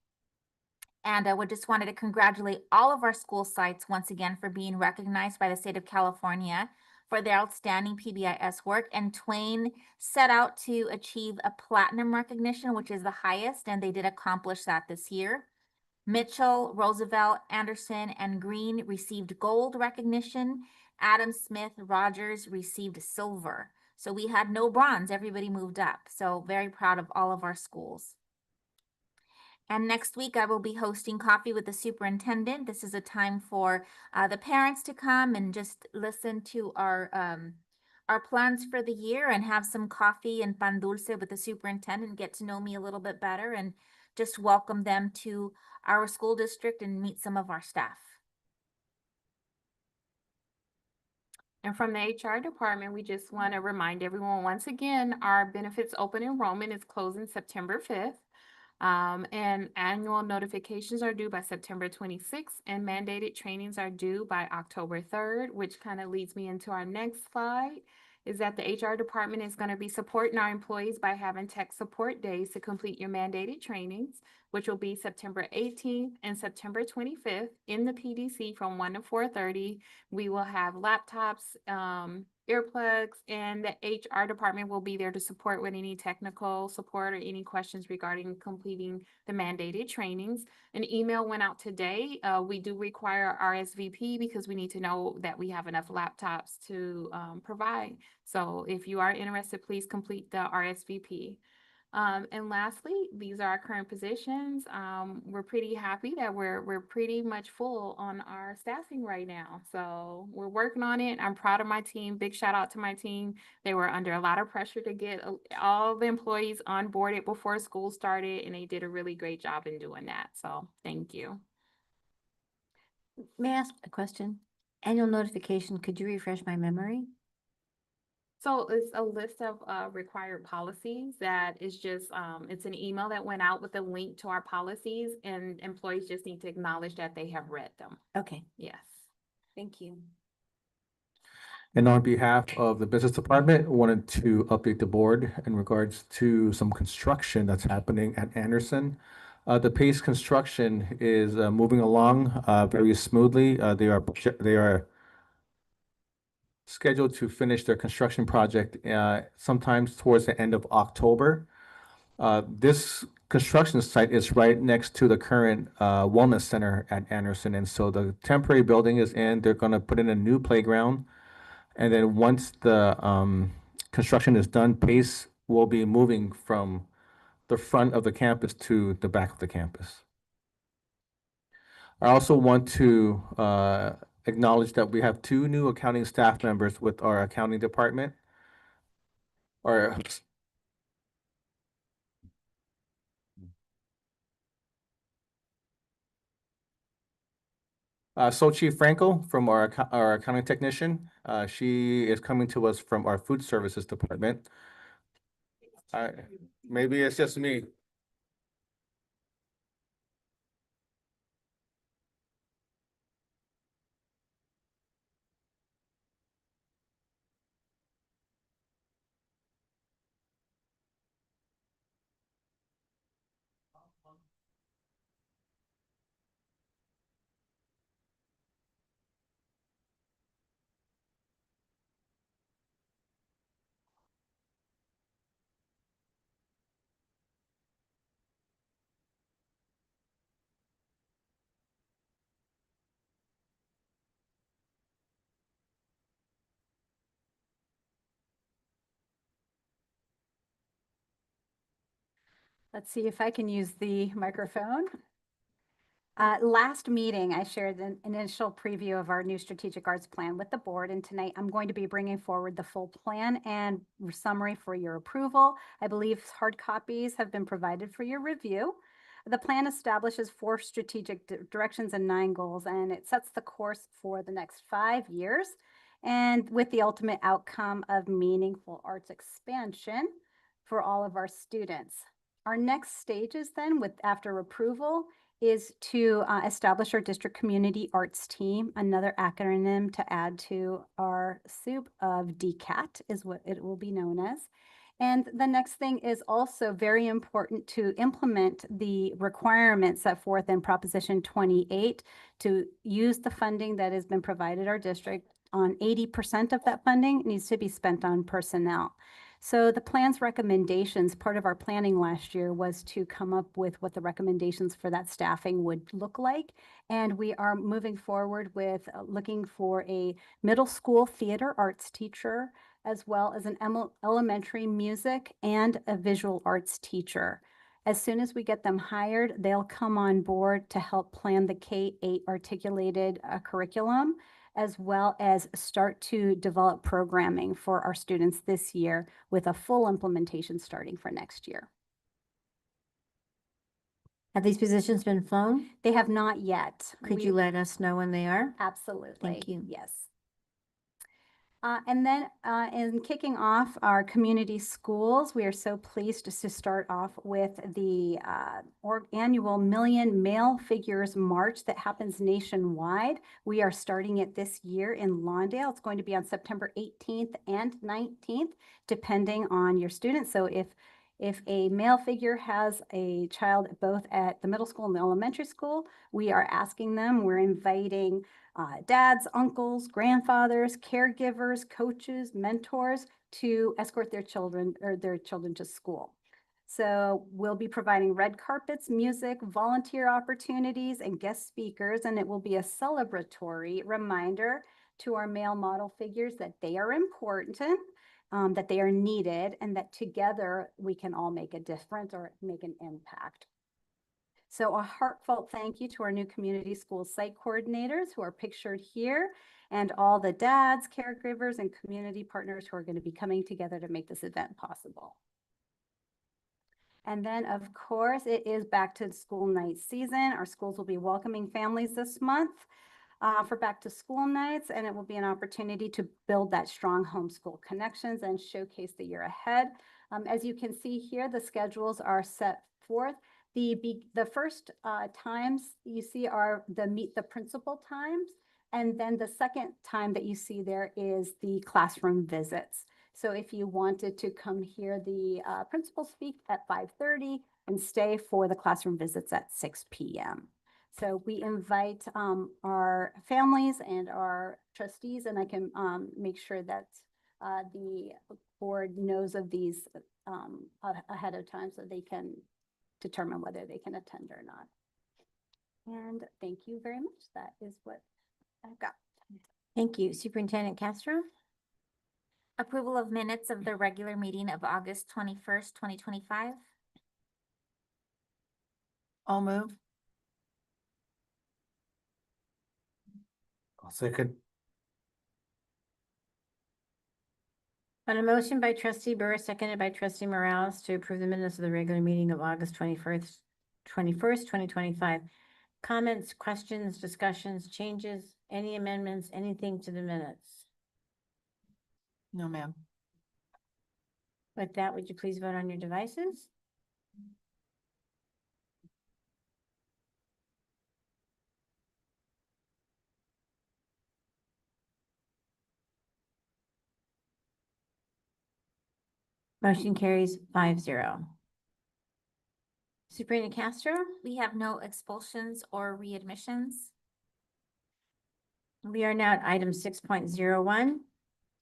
And I would just wanted to congratulate all of our school sites once again for being recognized by the state of California for their outstanding PBIS work. And Twain set out to achieve a platinum recognition, which is the highest, and they did accomplish that this year. Mitchell, Roosevelt, Anderson, and Green received gold recognition. Adam Smith, Rogers received silver. So we had no bronze, everybody moved up. So very proud of all of our schools. And next week, I will be hosting Coffee with the Superintendent. This is a time for the parents to come and just listen to our plans for the year and have some coffee and pan dulce with the superintendent, get to know me a little bit better, and just welcome them to our school district and meet some of our staff. And from the HR department, we just want to remind everyone, once again, our benefits open enrollment is closing September 5th. And annual notifications are due by September 26th, and mandated trainings are due by October 3rd, which kind of leads me into our next slide, is that the HR department is going to be supporting our employees by having tech support days to complete your mandated trainings, which will be September 18th and September 25th in the PDC from 1 to 4:30. We will have laptops, earplugs, and the HR department will be there to support with any technical support or any questions regarding completing the mandated trainings. An email went out today. We do require RSVP because we need to know that we have enough laptops to provide. So if you are interested, please complete the RSVP. And lastly, these are our current positions. We're pretty happy that we're pretty much full on our staffing right now. So we're working on it. I'm proud of my team. Big shout out to my team. They were under a lot of pressure to get all the employees onboarded before school started, and they did a really great job in doing that. So thank you. May I ask a question? Annual notification, could you refresh my memory? So it's a list of required policies that is just, it's an email that went out with a link to our policies, and employees just need to acknowledge that they have read them. Okay, Yes. thank you. And on behalf of the business department, wanted to update the board in regards to some construction that's happening at Anderson. The Pace Construction is moving along very smoothly. They are scheduled to finish their construction project sometimes towards the end of October. This construction site is right next to the current wellness center at Anderson, and so the temporary building is in. They're going to put in a new playground. And then once the construction is done, Pace will be moving from the front of the campus to the back of the campus. I also want to acknowledge that we have 2 new accounting staff members with our accounting department. Our Sochi Franco from our accounting technician. She is coming to us from our food services department. Maybe it's just me. Let's see if I can use the microphone. Last meeting, I shared an initial preview of our new strategic arts plan with the board, and tonight I'm going to be bringing forward the full plan and summary for your approval. I believe hard copies have been provided for your review. The plan establishes 4 strategic directions and 9 goals, and it sets the course for the next 5 years, and with the ultimate outcome of meaningful arts expansion for all of our students. Our next stages then, after approval, is to establish our district community arts team, another acronym to add to our soup of DCAT is what it will be known as. And the next thing is also very important to implement the requirements set forth in Proposition 28 to use the funding that has been provided our district. On 80% of that funding needs to be spent on personnel. So the plan's recommendations, part of our planning last year was to come up with what the recommendations for that staffing would look like. And we are moving forward with looking for a middle school theater arts teacher, as well as an elementary music and a visual arts teacher. As soon as we get them hired, they'll come on board to help plan the K-8 articulated curriculum, as well as start to develop programming for our students this year with a full implementation starting for next year. Have these positions been flown? They have not yet. Could you let us know when they are? Absolutely. Thank you. Yes. And then in kicking off our community schools, we are so pleased to start off with the annual Million Male Figures March that happens nationwide. We are starting it this year in Lawndale. It's going to be on September 18th and 19th, depending on your students. So if a male figure has a child both at the middle school and the elementary school, we are asking them, we're inviting dads, uncles, grandfathers, caregivers, coaches, mentors to escort their children to school. So we'll be providing red carpets, music, volunteer opportunities, and guest speakers, and it will be a celebratory reminder to our male model figures that they are important, that they are needed, and that together we can all make a difference or make an impact. So a heartfelt thank you to our new community school site coordinators who are pictured here, and all the dads, caregivers, and community partners who are going to be coming together to make this event possible. And then, of course, it is back to school night season. Our schools will be welcoming families this month for back to school nights, and it will be an opportunity to build that strong homeschool connections and showcase the year ahead. As you can see here, the schedules are set forth. The first times you see are the meet the principal times, and then the second time that you see there is the classroom visits. So if you wanted to come hear the principal speak at 5:30 and stay for the classroom visits at 6 p.m. So we invite our families and our trustees, and I can make sure that the board knows of these ahead of time so they can determine whether they can attend or not. And thank you very much. That is what I've got. Thank you. Superintendent Castro? Approval of minutes of the regular meeting of August 21st, 2025. I'll move. I'll second. On a motion by trustee Burr, seconded by trustee Morales to approve the minutes of the regular meeting of August 21st, 2025. Comments, questions, discussions, changes, any amendments, anything to the minutes? No, ma'am. With that, would you please vote on your devices? Motion carries 5-0. Superintendent Castro? We have no expulsions or readmissions. We are now at item 6.01.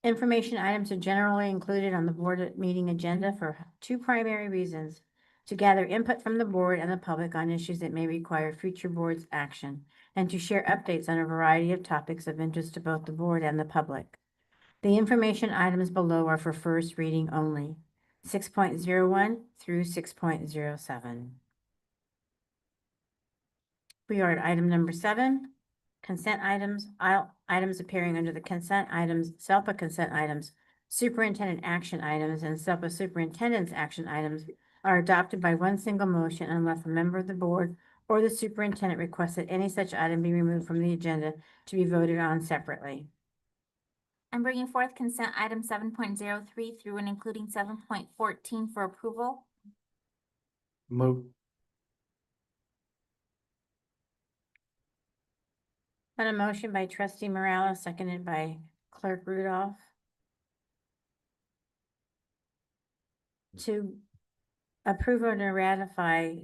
Information items are generally included on the board meeting agenda for 2 primary reasons: to gather input from the board and the public on issues that may require future board's action, and to share updates on a variety of topics of interest to both the board and the public. The information items below are for first reading only. 6.01 through 6.07. We are at item number 7, consent items. Items appearing under the consent items, SELPA consent items, superintendent action items, and SELPA superintendent's action items are adopted by one single motion unless a member of the board or the superintendent requests that any such item be removed from the agenda to be voted on separately. I'm bringing forth consent item 7.03 through and including 7.14 for approval. Move. On a motion by trustee Morales, seconded by clerk Rudolph, to approve or to ratify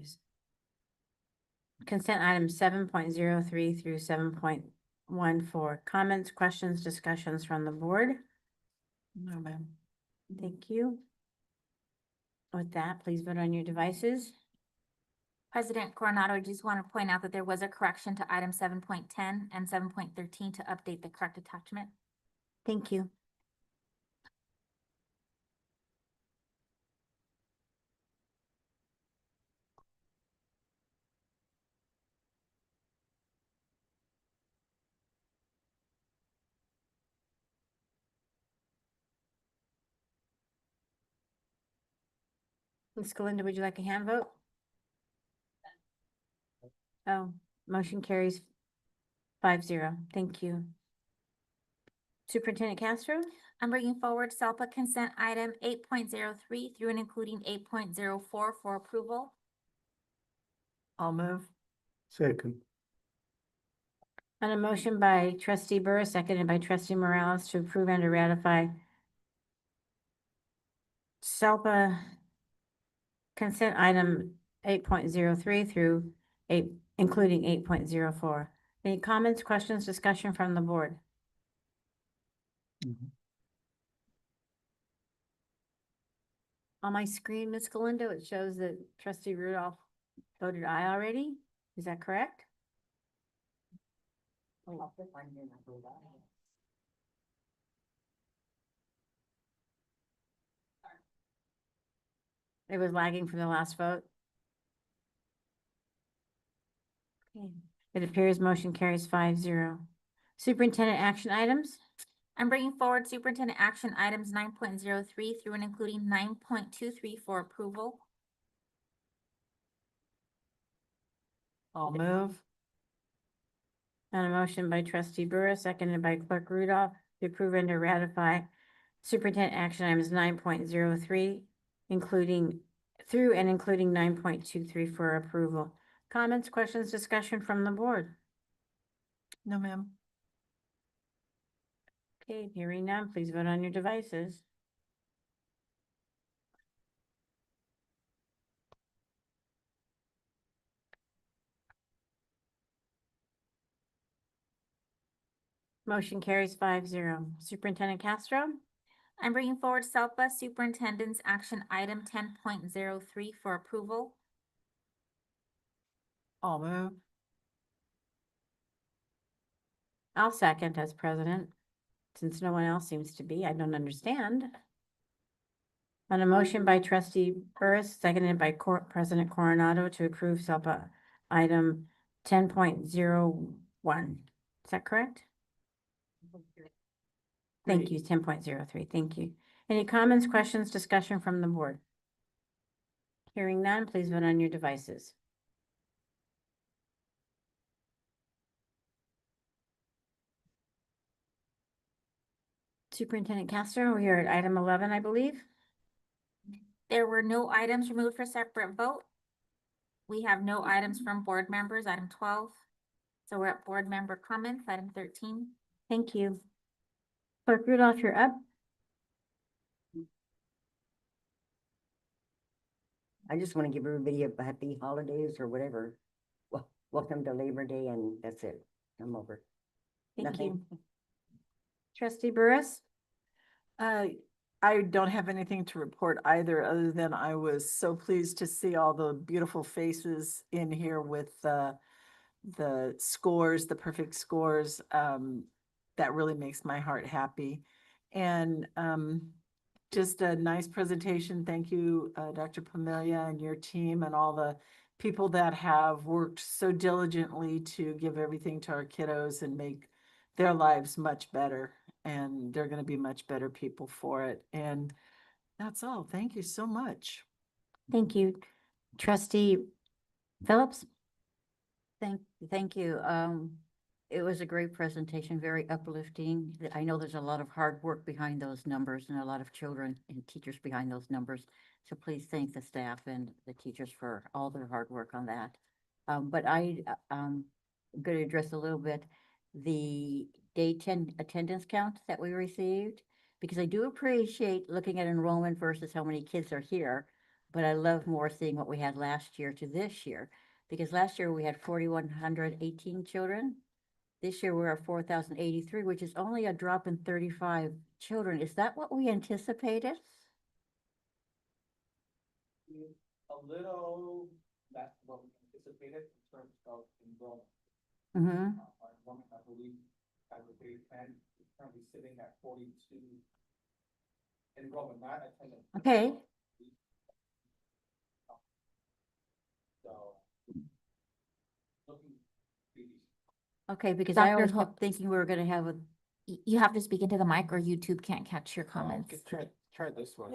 consent items 7.03 through 7.14. Comments, questions, discussions from the board? No, ma'am. Thank you. With that, please vote on your devices. President Coronado, I just want to point out that there was a correction to item 7.10 and 7.13 to update the correct attachment. Thank you. Ms. Galinda, would you like a hand vote? Oh, motion carries 5-0. Thank you. Superintendent Castro? I'm bringing forward SELPA consent item 8.03 through and including 8.04 for approval. I'll move. Second. On a motion by trustee Burris, seconded by trustee Morales to approve and to ratify SELPA consent item 8.03 through including 8.04. Any comments, questions, discussion from the board? On my screen, Ms. Galindo, it shows that trustee Rudolph voted aye already. Is that correct? It was lagging from the last vote. Okay. It appears motion carries 5-0. Superintendent action items? I'm bringing forward superintendent action items 9.03 through and including 9.23 for approval. I'll move. On a motion by trustee Burris, seconded by clerk Rudolph, to approve and to ratify superintendent action items 9.03, including 9.23 for approval. Comments, questions, discussion from the board? No, ma'am. Okay, hearing none, please vote on your devices. Motion carries 5-0. Superintendent Castro? I'm bringing forward SELPA superintendent's action item 10.03 for approval. I'll move. I'll second as president. Since no one else seems to be, I don't understand. On a motion by trustee Burris, seconded by President Coronado to approve SELPA item 10.01. Is that correct? Thank you, 10.03. Thank you. Any comments, questions, discussion from the board? Hearing none, please vote on your devices. Superintendent Castro, we are at item 11, I believe. There were no items removed for separate vote. We have no items from board members, item 12. So we're at board member comments, item 13. Thank you. Clerk Rudolph, you're up. I just want to give everybody a happy holidays or whatever. Well, welcome to Labor Day, and that's it. I'm over. Thank Nothing. you. Trustee Burris? I don't have anything to report either, other than I was so pleased to see all the beautiful faces in here with the scores, the perfect scores. That really makes my heart happy. And just a nice presentation. Thank you, Dr. Pamelia and your team and all the people that have worked so diligently to give everything to our kiddos and make their lives much better. And they're going to be much better people for it. And that's all. Thank you so much. Thank you. Trustee Phillips? Thank you. It was a great presentation, very uplifting. I know there's a lot of hard work behind those numbers and a lot of children and teachers behind those numbers. So please thank the staff and the teachers for all their hard work on that. But I'm going to address a little bit the day 10 attendance count that we received, because I do appreciate looking at enrollment versus how many kids are here. But I love more seeing what we had last year to this year, because last year we had 4,118 children. This year we're at 4,083, which is only a drop in 35 children. Is that what we anticipated? A little less what we anticipated in terms of enrollment. Mm-hmm. Our enrollment, I believe, as of grade 10, is currently sitting at 42 enrollment, not attendance. Okay. So, looking pretty. Okay, because I Dr. always Hook. kept thinking we were gonna have a, You have to speak into the mic or YouTube can't catch your Oh, comments. okay, try this one.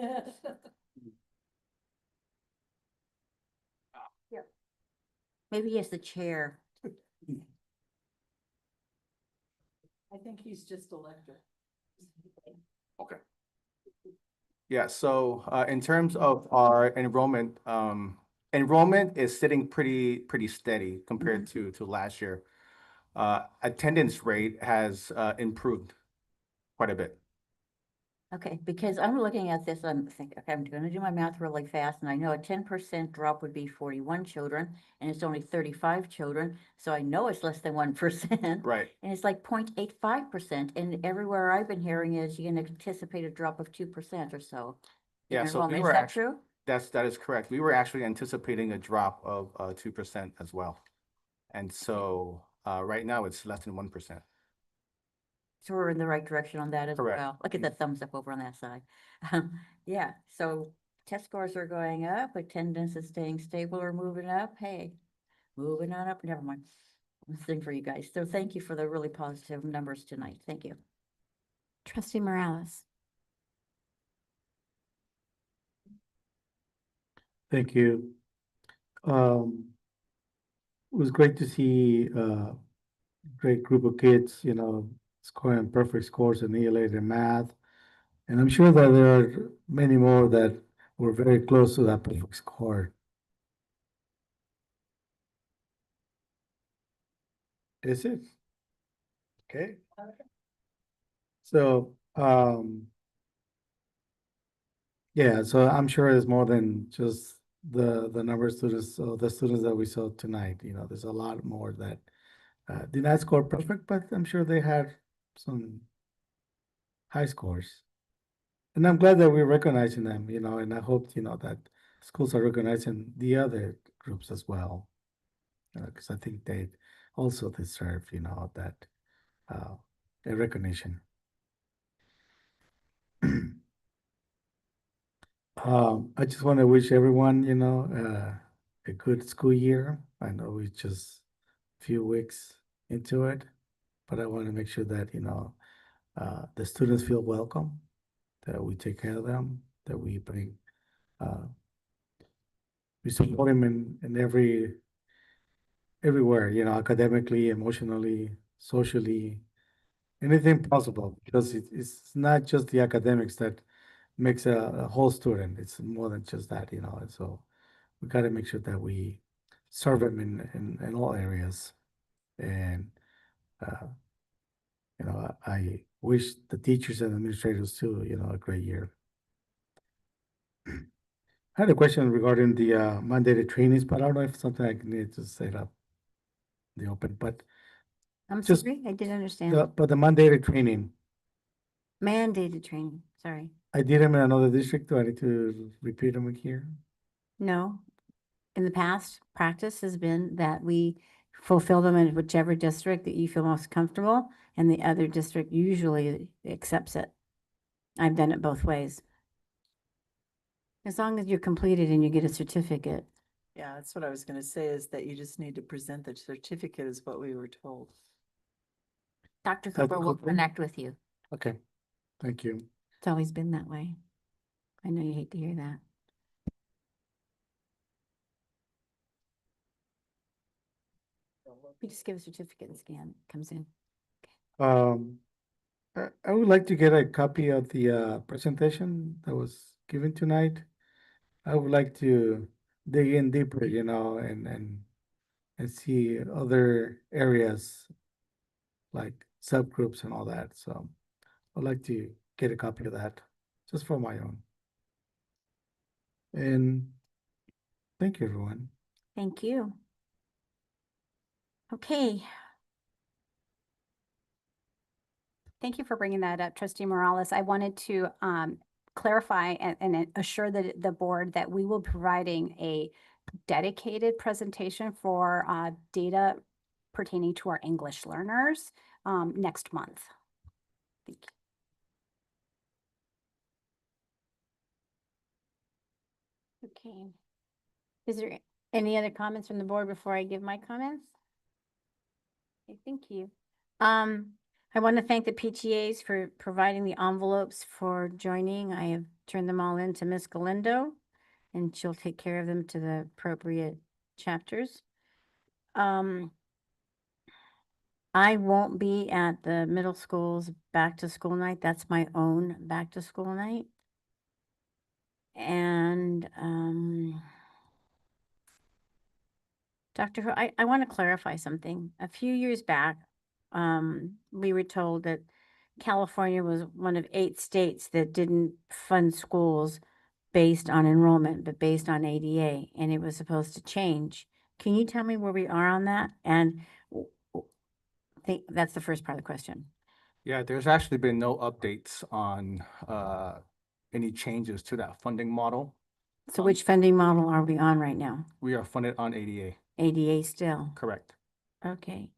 maybe as the chair. I think he's just elected. Okay. Yeah, so in terms of our enrollment, enrollment is sitting pretty steady compared to last year. Attendance rate has improved quite a bit. Okay, because I'm looking at this, I'm thinking, okay, I'm gonna do my math really fast, and I know a 10% drop would be 41 children, and it's only 35 children, so I know it's less than 1%. Right. And it's like 0.85%, and everywhere I've been hearing is you can anticipate a drop of 2% or so. in Yeah, so we enrollment. were Is that actually, true? that is correct. We were actually anticipating a drop of 2% as well. And so right now it's less than 1%. So we're in the right direction on that as Correct. well. Look at the thumbs up over on that side. Yeah, so test scores are going up, attendance is staying stable or moving up. Hey, moving on up, never mind. One thing for you guys. So thank you for the really positive numbers tonight. Thank you. Trustee Morales? Thank you. It was great to see great group of kids, you know, scoring perfect scores in ELA and math. And I'm sure that there are many more that were very close to that perfect score. Is it? Okay. So, yeah, so I'm sure it's more than just the number of students, so the students that we saw tonight, you know, there's a lot more that did not score perfect, but I'm sure they had some high scores. And I'm glad that we're recognizing them, you know, and I hope, you know, that schools are recognizing the other groups as well. Because I think they also deserve, you know, that a recognition. I just want to wish everyone, you know, a good school year. I know it's just a few weeks into it, but I want to make sure that, you know, the students feel welcome, that we take care of them, that we bring, we support them in everywhere, you know, academically, emotionally, socially, anything possible, because it's not just the academics that makes a whole student. It's more than just that, you know, and so we got to make sure that we serve them in all areas. And, you know, I wish the teachers and administrators too, you know, a great year. I had a question regarding the mandated trainings, but I don't know if it's something I need to set up in the open, but I'm Just sorry, I didn't understand. but the mandated training, Mandated training, sorry. I did them in another district. Do I need to repeat them here? No. In the past, practice has been that we fulfill them in whichever district that you feel most comfortable, and the other district usually accepts it. I've done it both ways. As long as you're completed and you get a certificate. Yeah, that's what I was gonna say, is that you just need to present the certificate is what we were told. Dr. Dr. Cooper will Cooper? connect with you. Okay, thank you. It's always been that way. I know you hate to hear that. You just give a certificate and scan, it comes in. I would like to get a copy of the presentation that was given tonight. I would like to dig in deeper, and see other areas like subgroups and all that. So I'd like to get a copy of that just for my own. And thank you, everyone. Thank you. Okay. Thank you for bringing that up, Trustee Morales. I wanted to clarify and assure the board that we will be providing a dedicated presentation for data pertaining to our English learners next month. Thank you. Okay. Is there any other comments from the board before I give my comments? Okay, thank you. I want to thank the PTAs for providing the envelopes for joining. I have turned them all in to Miss Galindo, and she'll take care of them to the appropriate chapters. I won't be at the middle school's back to school night. That's my own back to school night. And Dr. Ho, I want to clarify something. A few years back, we were told that California was one of 8 states that didn't fund schools based on enrollment, but based on ADA, and it was supposed to change. Can you tell me where we are on that? And think that's the first part of the question. Yeah, there's actually been no updates on any changes to that funding model. So which funding model are we on right now? We are funded on ADA, ADA still? correct? Okay.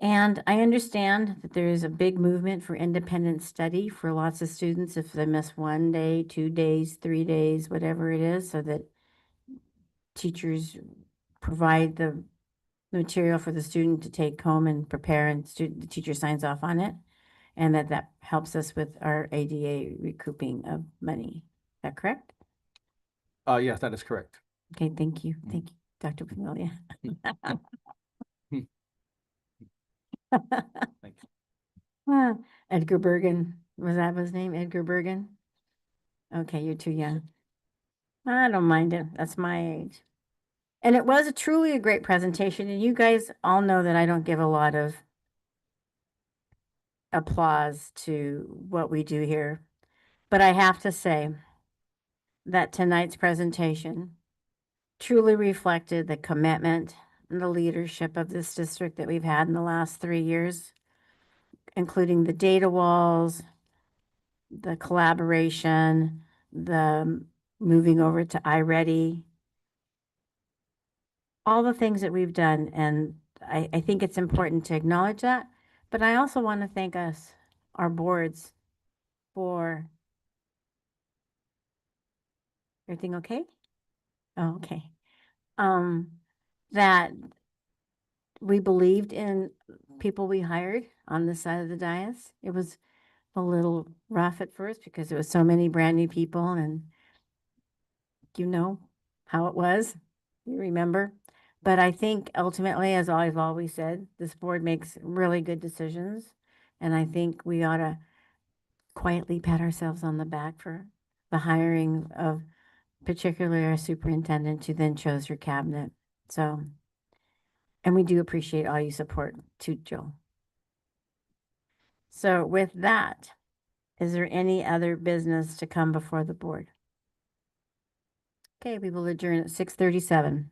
And I understand that there is a big movement for independent study for lots of students if they miss 1 day, 2 days, 3 days, whatever it is, so that teachers provide the material for the student to take home and prepare, and the teacher signs off on it. And that helps us with our ADA recouping of money. Is that correct? Yes, that is correct. Okay, thank you. Thank you, Dr. Pamelia. Thank you. Ah, Edgar Bergen, was that his name? Edgar Bergen? Okay, you're too young. I don't mind it. That's my age. And it was truly a great presentation. And you guys all know that I don't give a lot of applause to what we do here. But I have to say that tonight's presentation truly reflected the commitment and the leadership of this district that we've had in the last 3 years, including the data walls, the collaboration, the moving over to iReady, all the things that we've done. And I think it's important to acknowledge that. But I also want to thank us, our boards, for everything okay? Oh, okay. That we believed in people we hired on this side of the dais. It was a little rough at first because there was so many brand new people, and you know how it was. You remember. But I think ultimately, as I've always said, this board makes really good decisions. And I think we ought to quietly pat ourselves on the back for the hiring of particularly our superintendent, who then chose your cabinet. So, and we do appreciate all you support too, Jill. So with that, is there any other business to come before the board? Okay, we will adjourn at 6:37.